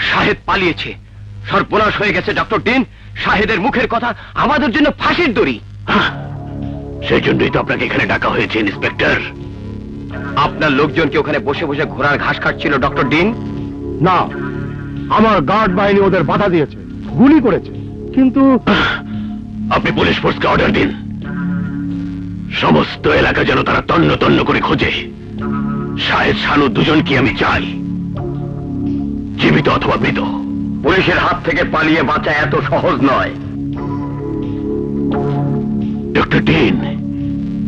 E: শাহেদ পালিয়েছে। সর্বনাশ হয়ে গেছে ডক্টর ডিন। শাহেদের মুখের কথা আমাদের জন্য ফাঁসির দড়ি। সেই জন্যই তো আপনাকে এখানে ডাকা হয়েছে ইন্সপেক্টর।
B: আপনার লোকজন কি ওখানে বসে বসে ঘোড়ার ঘাস খাচ্ছিল ডক্টর ডিন?
C: না, আমার গার্ড বাহিনী ওদের বাধা দিয়েছে, গুলি করেছে, কিন্তু
E: আপনি পুলিশ ফোর্সকে অর্ডার দিন, সমস্ত এলাকা যেন তারা তন্ন তন্ন করে খোঁজে। শাহেদ শানু দুজনকে আমি চাই, জীবিত অথবা মৃত।
B: পুলিশের হাত থেকে পালিয়ে বাঁচা এত সহজ নয়।
E: ডক্টর ডিন,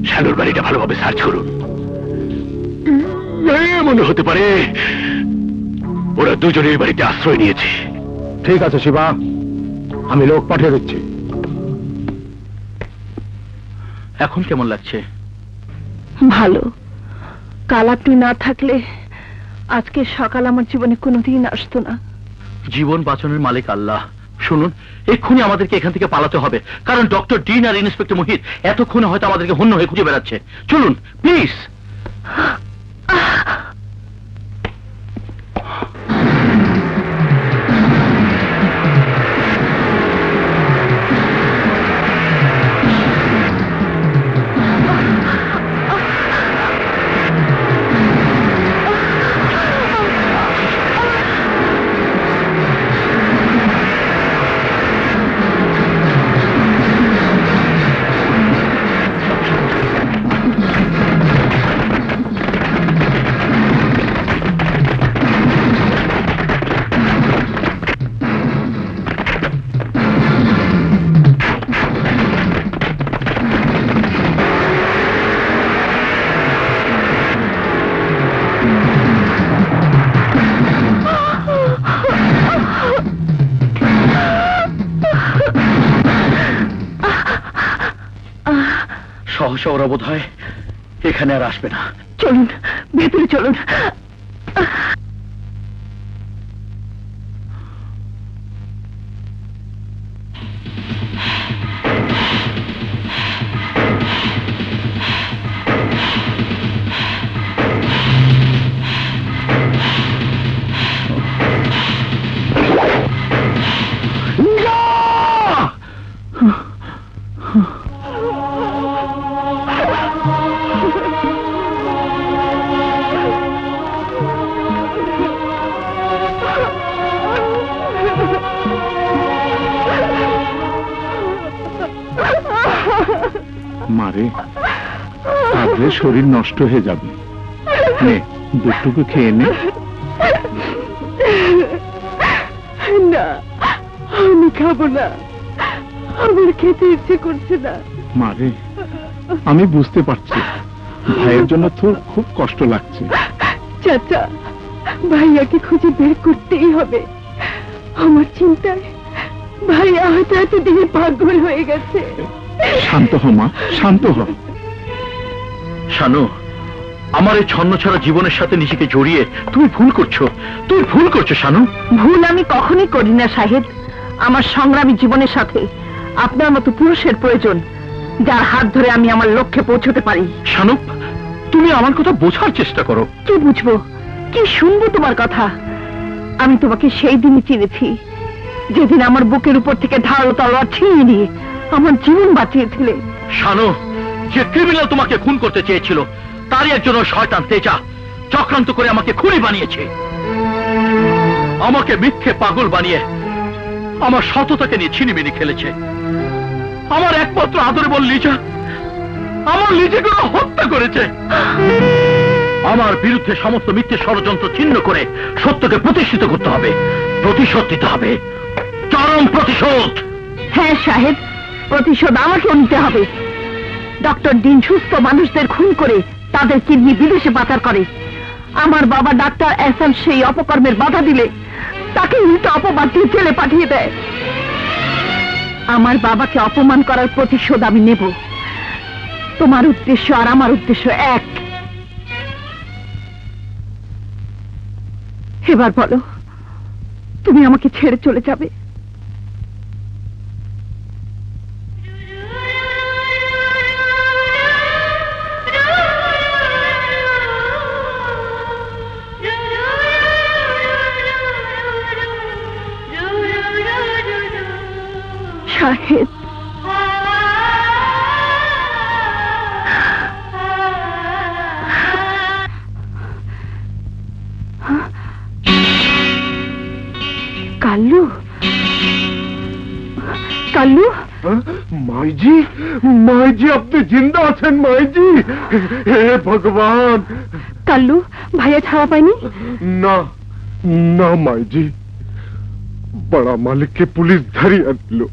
E: শানুর বাড়িটা ভালোভাবে সার্চ করুন। মনে হতে পারে ওরা দুজনের বাড়িতে আশ্রয় নিয়েছে।
C: ঠিক আছে শিবা, আমি লোক পাঠিয়ে দিচ্ছি।
B: এখন কেমন লাগছে?
A: ভালো। কাল আপনি না থাকলে আজকে সকাল আমার জীবনে কোনোদিন আসতো না।
B: জীবন বাঁচানোর মালিক আল্লাহ। শুনুন, এক্ষুনি আমাদেরকে এখান থেকে পালাতে হবে, কারণ ডক্টর ডিন আর ইন্সপেক্টর মোহিত এতক্ষণে হয়তো আমাদেরকে হন্য হয়ে খুঁজে বেড়াচ্ছে। চলুন প্লিজ। সহসা ওরা বোধ হয় এখানে আর আসবে না।
A: চলুন ভেতরে চলুন।
F: মারে, তাহলে শরীর নষ্ট হয়ে যাবে। নে, দুধটুকু খেয়ে নে।
A: না, আমি খাবো না, আমার খেতে ইচ্ছে করছে না।
F: মারে, আমি বুঝতে পারছি ভাইয়ের জন্য তোর খুব কষ্ট লাগছে।
A: চাচা, ভাইয়াকে খুঁজে বের করতেই হবে। আমার চিন্তায় ভাইয়া হয়তো এতদিনে পাগল হয়ে গেছে।
F: শান্ত হ মা, শান্ত হ।
B: শানু, আমার এই ছন্ন ছাড়া জীবনের সাথে নিজেকে জড়িয়ে তুমি ভুল করছো। তুমি ভুল করছো শানু।
A: ভুল আমি কখনই করি না সাহেব। আমার সংগ্রামী জীবনের সাথে আপনার মতো পুরুষের প্রয়োজন, যার হাত ধরে আমি আমার লক্ষ্যে পৌঁছতে পারি।
B: শানু, তুমি আমার কথা বোঝার চেষ্টা করো।
A: কি বুঝবো, কি শুনবো তোমার কথা? আমি তোমাকে সেই দিনই চিনেছি, যেদিন আমার বুকের উপর থেকে ধারালো তলোয়ার ছিনিয়ে নিয়ে আমার জীবন বাঁচিয়েছিলে।
B: শানু, যে ক্রিমিনাল তোমাকে খুন করতে চেয়েছিল তারই একজন শয়তান তেজা চক্রান্ত করে আমাকে খুনি বানিয়েছে। আমাকে মিথ্যে পাগল বানিয়ে আমার সততাকে নিয়ে ছিনিমিনি খেলেছে। আমার একমাত্র আদরে বল লিজা, আমার লিজাকে হত্যা করেছে। আমার বিরুদ্ধে সমস্ত মিথ্যে ষড়যন্ত্র ছিন্ন করে সত্যকে প্রতিষ্ঠিত করতে হবে, প্রতিশোধ দিতে হবে, চরম প্রতিশোধ।
A: হ্যাঁ সাহেব, প্রতিশোধ আমাকেও নিতে হবে। ডক্টর ডিন সুস্থ মানুষদের খুন করে তাদের কিডনি বিদেশে পাচার করে। আমার বাবা ডাক্তার এহসান সেই অপকর্মের বাধা দিলে তাকে উল্টো অপবাদ দিয়ে জেলে পাঠিয়ে দেয়। আমার বাবাকে অপমান করার প্রতিশোধ আমি নেব। তোমার উদ্দেশ্য আর আমার উদ্দেশ্য এক। এবার বলো, তুমি আমাকে ছেড়ে চলে যাবে? শাহেদ,
D: কাল্লু, কাল্লু,
F: মাইজি, মাইজি আপনি জিন্দা আছেন মাইজি? হে ভগবান!
D: কাল্লু, ভাইয়া ছাড়া পায়নি?
F: না না মাইজি, बड़ा मालिक के पुलिस धरी अनलो,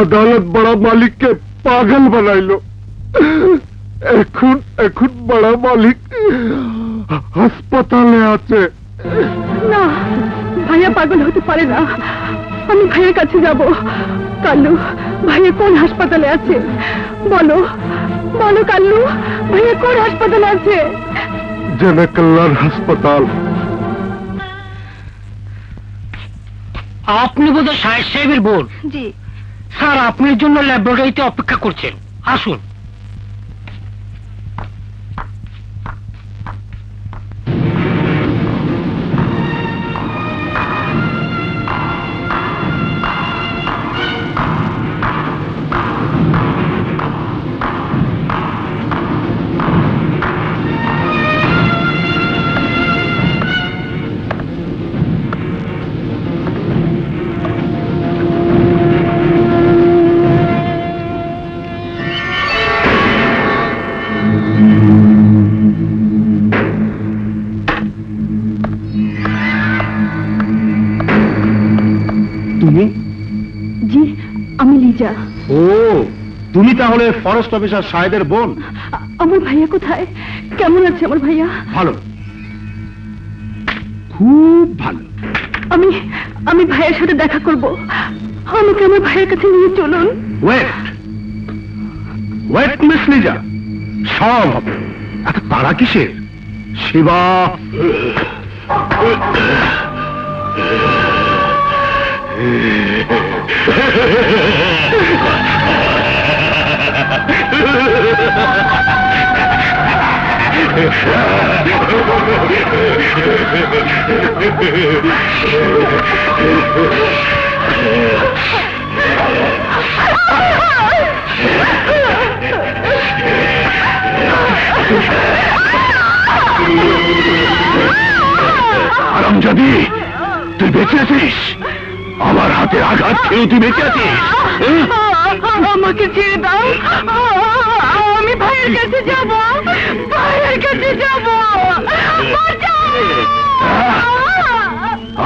F: अदालत बड़ा मालिक के पागल बनाइलो। এখন বড় মালিক হাসপাতালে আছে।
D: না, ভাইয়া পাগল হতে পারে না। আমি ভাইয়ের কাছে যাব। কাল্লু, ভাইয়া কোন হাসপাতালে আছে? বলো, বলো কাল্লু, ভাইয়া কোন হাসপাতালে আছে?
F: জনকল্যাণ হাসপাতাল।
C: আপনি বোধহয় সাহেব সাহেবের বোন।
D: জি
C: স্যার আপনার জন্য ল্যাবরেটরিতে অপেক্ষা করছেন, আসুন।
B: তুমি?
D: জি, আমি লিজা।
B: ও, তুমি তাহলে ফরেস্ট অফিসার সাহেবের বোন?
D: আমার ভাইয়া কোথায়? কেমন আছে আমার ভাইয়া?
B: ভালো, খুব ভালো।
D: আমি আমি ভাইয়ের সাথে দেখা করব। আমাকে আমার ভাইয়ের কাছে নিয়ে চলুন।
B: ওয়েট ওয়েট মিস লিজা, সব হবে। এত তাড়া কিসের? শিবা, আরামজাদি, তুই বেঁচে আছিস? আমার হাতে আঘাত খেয়েও তুই বেঁচে আছিস?
D: আমাকে ছেড়ে দাও, আমি ভাইয়ের কাছে যাব, ভাইয়ের কাছে যাব।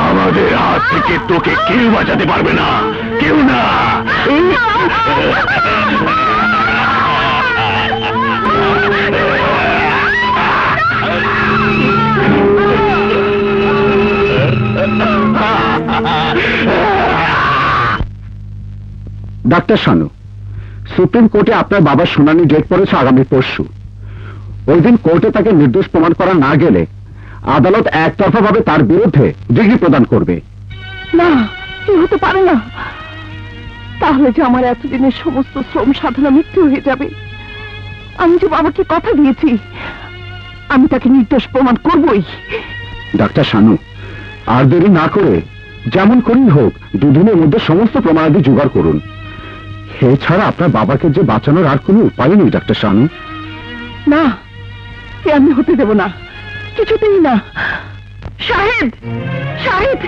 B: আমাদের হাত থেকে তোকে কেউ বাঁচাতে পারবে না, কেউ না।
E: ডাক্তার শানু, সুপ্রিম কোর্টে আপনার বাবার শুনানি ডেট পড়েছে আগামী পরশু। ওই দিন কোর্টে তাকে নির্দোষ প্রমাণ করা না গেলে আদালত একতরফাভাবে তার বিরুদ্ধে ডিগ্রি প্রদান করবে।
A: না, এ হতে পারে না। তাহলে যে আমার এতদিনের সমস্ত শ্রম সাধনা মৃত্যু হয়ে যাবে। আমি যে বাবাকে কথা দিয়েছি, আমি তাকে নির্দোষ প্রমাণ করবই।
E: ডাক্তার শানু, আর দেরি না করে যেমন করেই হোক দুদিনের মধ্যে সমস্ত প্রমাণাদি জোগাড় করুন। এছাড়া আপনার বাবাকে যে বাঁচানোর আর কোনো উপায় নেই ডাক্তার শানু।
A: না, এ আমি হতে দেব না, কিছুতেই না। শাহেদ, শাহেদ,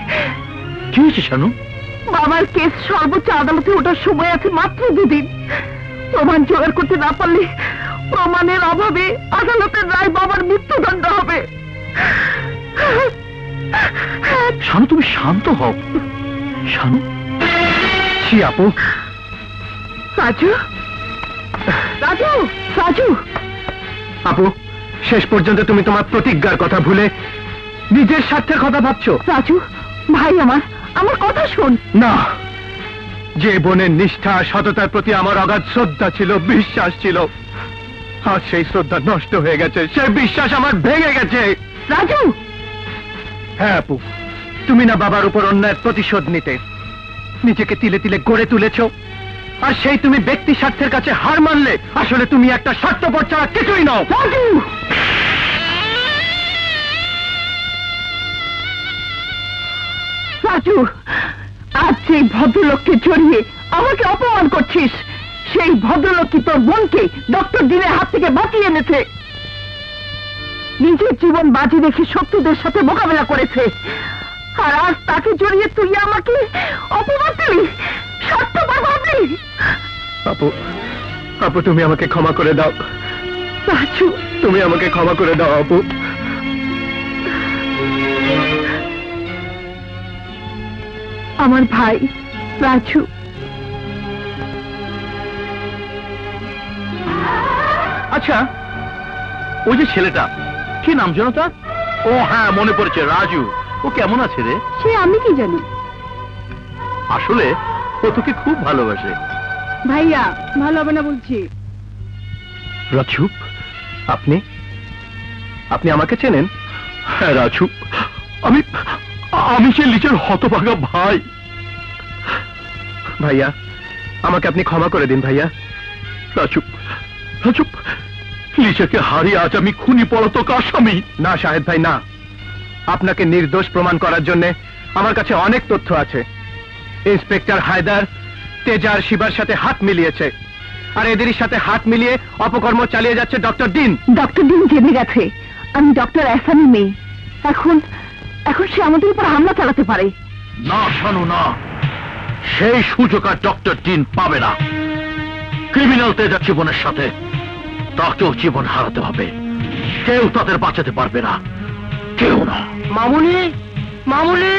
B: কি হয়েছে শানু?
A: বাবার কেস সর্বোচ্চ আদালতে ওঠার সময় আছে মাত্র 2 দিন। প্রমাণ জোগাড় করতে না পারলে প্রমাণের অভাবে আদালতের রায় বাবার মৃত্যুদণ্ড হবে।
B: শানু, তুমি শান্ত হও। শানু, ছি আপু।
A: রাজু, রাজু, রাজু।
B: আপু, শেষ পর্যন্ত তুমি তোমার প্রতিজ্ঞার কথা ভুলে নিজের স্বার্থের কথা ভাবছো।
A: রাজু ভাই, আমার কথা শোন।
B: না, যে বোনের নিষ্ঠা সততার প্রতি আমার অগাধ শ্রদ্ধা ছিল, বিশ্বাস ছিল, আজ সেই শ্রদ্ধা নষ্ট হয়ে গেছে, সেই বিশ্বাস আমার ভেঙে গেছে।
A: রাজু।
B: হ্যাঁ আপু, তুমি না বাবার উপর অন্যায়ের প্রতিশোধ নিতে নিজেকে তিলে তিলে গড়ে তুলেছ, আর সেই তুমি ব্যক্তি স্বার্থের কাছে হার মানলে আসলে তুমি একটা স্বার্থপর ছাড়া কিছুই নও।
A: রাজু, রাজু, আজ সেই ভদ্রলোককে জড়িয়ে আমাকে অপমান করছিস। সেই ভদ্রলোকই তোর বোনকে ডক্টর দিনের হাত থেকে বাঁচিয়ে এনেছে। নিজের জীবন বাজি রেখে শত্রুদের সাথে মোকাবেলা করেছে, আর আজ তাকে বুকে জড়িয়ে তুই আমাকে অপমান দিলি, স্বার্থপর ভাবলি।
B: আপু, আপু তুমি আমাকে ক্ষমা করে দাও।
A: রাজু,
B: তুমি আমাকে ক্ষমা করে দাও আপু।
A: আমার ভাই রাজু।
B: আচ্ছা, ওই যে ছেলেটা, কি নাম জানো তার? ও হ্যাঁ, মনে পড়েছে, রাজু। ও কেমন আছে রে?
D: সে আমি কি জানি।
B: আসলে ও তোকে খুব ভালোবাসে।
D: ভাইয়া ভালো হবে না বলছি।
B: রাজু, আপনি আপনি আমাকে চেনেন? হ্যাঁ রাজু, আমি আমি সে লিচের হতভাগা ভাই। ভাইয়া, আমাকে আপনি ক্ষমা করে দিন ভাইয়া। রাজু, রাজু, লিচাকে হারিয়ে আজ আমি খুনি পলাতক আসামি। না শাহেদ ভাই না, আপনাকে নির্দোষ প্রমাণ করার জন্য আমার কাছে অনেক তথ্য আছে। ইন্সপেক্টর হায়দার তেজার শিবার সাথে হাত মিলিয়েছে, আর এদেরই সাথে হাত মিলিয়ে অপকর্ম চালিয়ে যাচ্ছে ডক্টর দিন।
A: ডক্টর দিন জেনে গেছে আমি ডক্টর এহসানি মেয়ে। এখন এখন সে আমাদের উপর হামলা চালাতে পারে।
B: না শানু, না, সেই সুযোগ আর ডক্টর দিন পাবে না। ক্রিমিনাল তেজার জীবনের সাথে তাকেও জীবন হারাতে হবে। কেউ তাদের বাঁচাতে পারবে না, কেউ না।
C: মামুনি, মামুনি,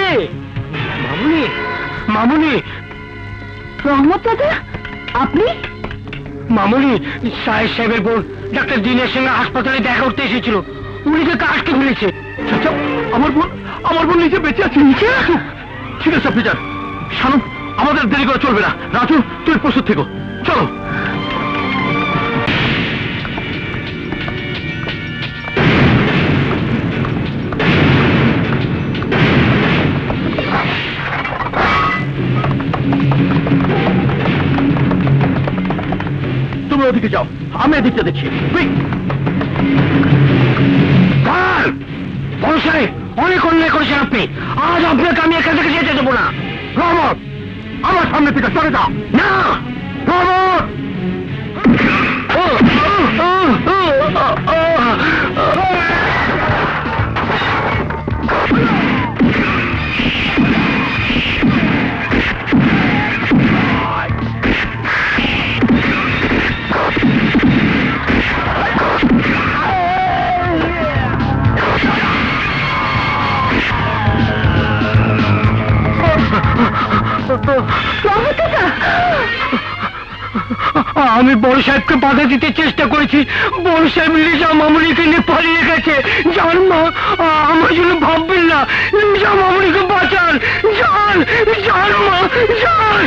C: মামুনি, মামুনি,
A: রহমত দাদা, আপনি?
C: মামুনি, সাহেবের বোন ডাক্তার দিনের সঙ্গে হাসপাতালে দেখা করতে এসেছিল। উনি যে কাজকে ফেলেছে।
B: আচ্ছা, আমার বোন নিচে বেঁচে আছে। ঠিক আছে আপনি যান। শানু, আমাদের দেরি করে চলবে না। রাজু, তুই প্রস্তুত থেকো, চলো। তুমি ওদিকে যাও, আমি এদিকটা দেখছি। কুইক!
C: বড় সাহেব, অনেক অন্যায় করেছেন আপনি। আজ আপনাকে আমি এখান থেকে যেতে দেবো না।
B: রহমত, আমার সামনে থেকে সরে যাও।
C: না,
B: রহমত!
C: আমি বড় সাহেবকে বাধা দিতে চেষ্টা করেছি। বড় সাহেব লিজা মামুনিকে নিয়ে পালিয়ে গেছে। যান মা, আমার জন্য ভাববেন না। লিজা মামুনিকে বাঁচান। যান, যান মা, যান।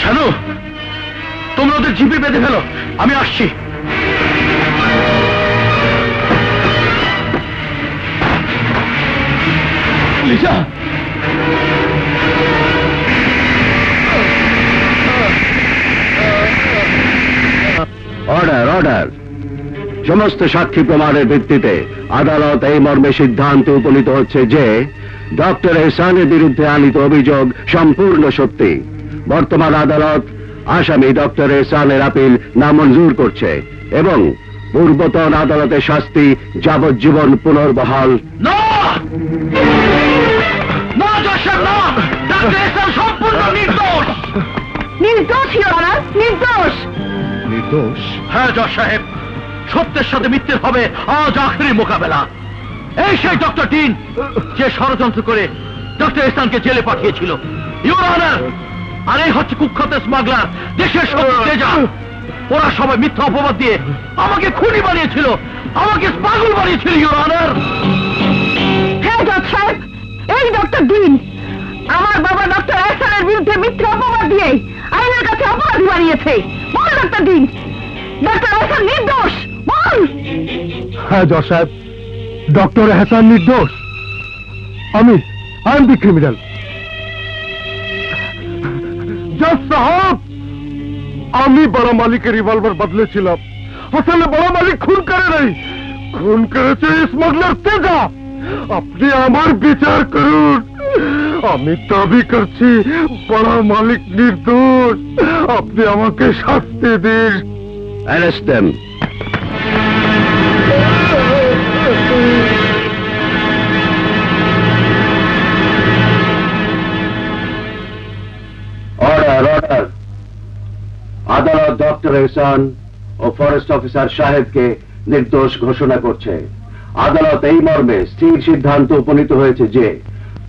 B: শানু, তোমরা ওদের জিপে বেঁধে ফেলো, আমি আসছি। Lisa,
E: order order. সমস্ত সাক্ষী প্রমাণের ভিত্তিতে আদালত এই মর্মে সিদ্ধান্তে উপনীত হচ্ছে যে ডক্টর এহসানের বিরুদ্ধে আনিত অভিযোগ সম্পূর্ণ সত্যি। বর্তমান আদালত আসামি ডক্টর এহসানের আপিল নামঞ্জুর করছে এবং পূর্বতন আদালতের শাস্তি যাবজ্জীবন পুনর্বহাল।
B: না না জজ সাহেব, না, ডক্টর এহসান সম্পূর্ণ নির্দোষ।
A: নির্দোষ ইওর অনার, নির্দোষ।
F: निर्दोष?
B: হ্যাঁ জজ সাহেব, সত্যের সাথে মিথ্যের হবে আজ আখেরি মোকাবেলা। এই সেই ডক্টর ডিন যে ষড়যন্ত্র করে ডক্টর এহসানকে জেলে পাঠিয়েছিল, ইওর অনার। আর এই হচ্ছে কুখ্যাত স্মাগলার, দেশের শত্রু তেজা। ওরা সবাই মিথ্যা অপবাদ দিয়ে আমাকে খুনি বানিয়েছিল, আমাকে পাগল বানিয়েছিল, ইওর অনার।
A: হ্যাঁ জজ সাহেব, এই ডক্টর ডিন আমার বাবা ডক্টর এহসানের বিরুদ্ধে মিথ্যা অপবাদ দিয়ে আইনের কাছে অপরাধী বানিয়েছে। বল ডক্টর ডিন, ডক্টর এহসান নির্দোষ, বল।
F: হ্যাঁ জজ সাহেব, ডক্টর এহসান নির্দোষ। I am the criminal. জজ সাহেব, আমি বড় মালিকের রিভলভার বদলেছিলাম, আসলে বড় মালিক খুন করে নাই, খুন করেছে স্মাগলার তেজা। আপনি আমার বিচার করুন। আমি দাবি করছি বড় মালিক নির্দোষ। আপনি আমাকে শাস্তি দিন।
E: Arrest them. Order order. আদালত ডক্টর এহসান ও ফরেস্ট অফিসার সাহেবকে নির্দোষ ঘোষণা করছে। আদালত এই মর্মে স্থির সিদ্ধান্ত উপনীত হয়েছে যে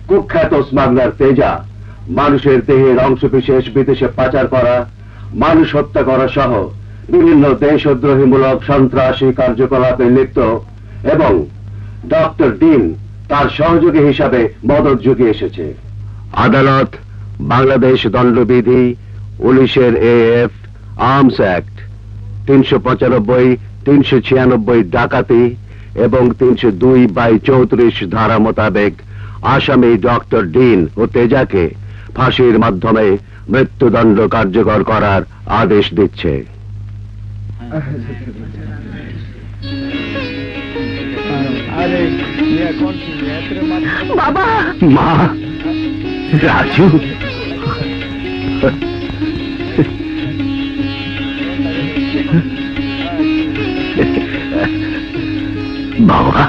E: কুখ্যাত স্মাগলার তেজা মানুষের দেহের অংশবিশেষ বিদেশে পাচার করা, মানুষ হত্যা করা সহ বিভিন্ন দেশদ্রোহীমূলক সন্ত্রাসী কার্যকলাপে লিপ্ত এবং ডক্টর ডিন তার সহযোগী হিসাবে মদত যুগে এসেছে। আদালত বাংলাদেশ দণ্ডবিধি 19-এর AF আর্মস অ্যাক্ট 395, 396 ডাকাতি এবং 302/34 ধারা মোতাবেক আসামি ডক্টর ডিন ও তেজাকে ফাঁসির মাধ্যমে মৃত্যুদণ্ড কার্যকর করার আদেশ দিচ্ছে।
A: বাবা,
E: মা, রাজু, বাবা,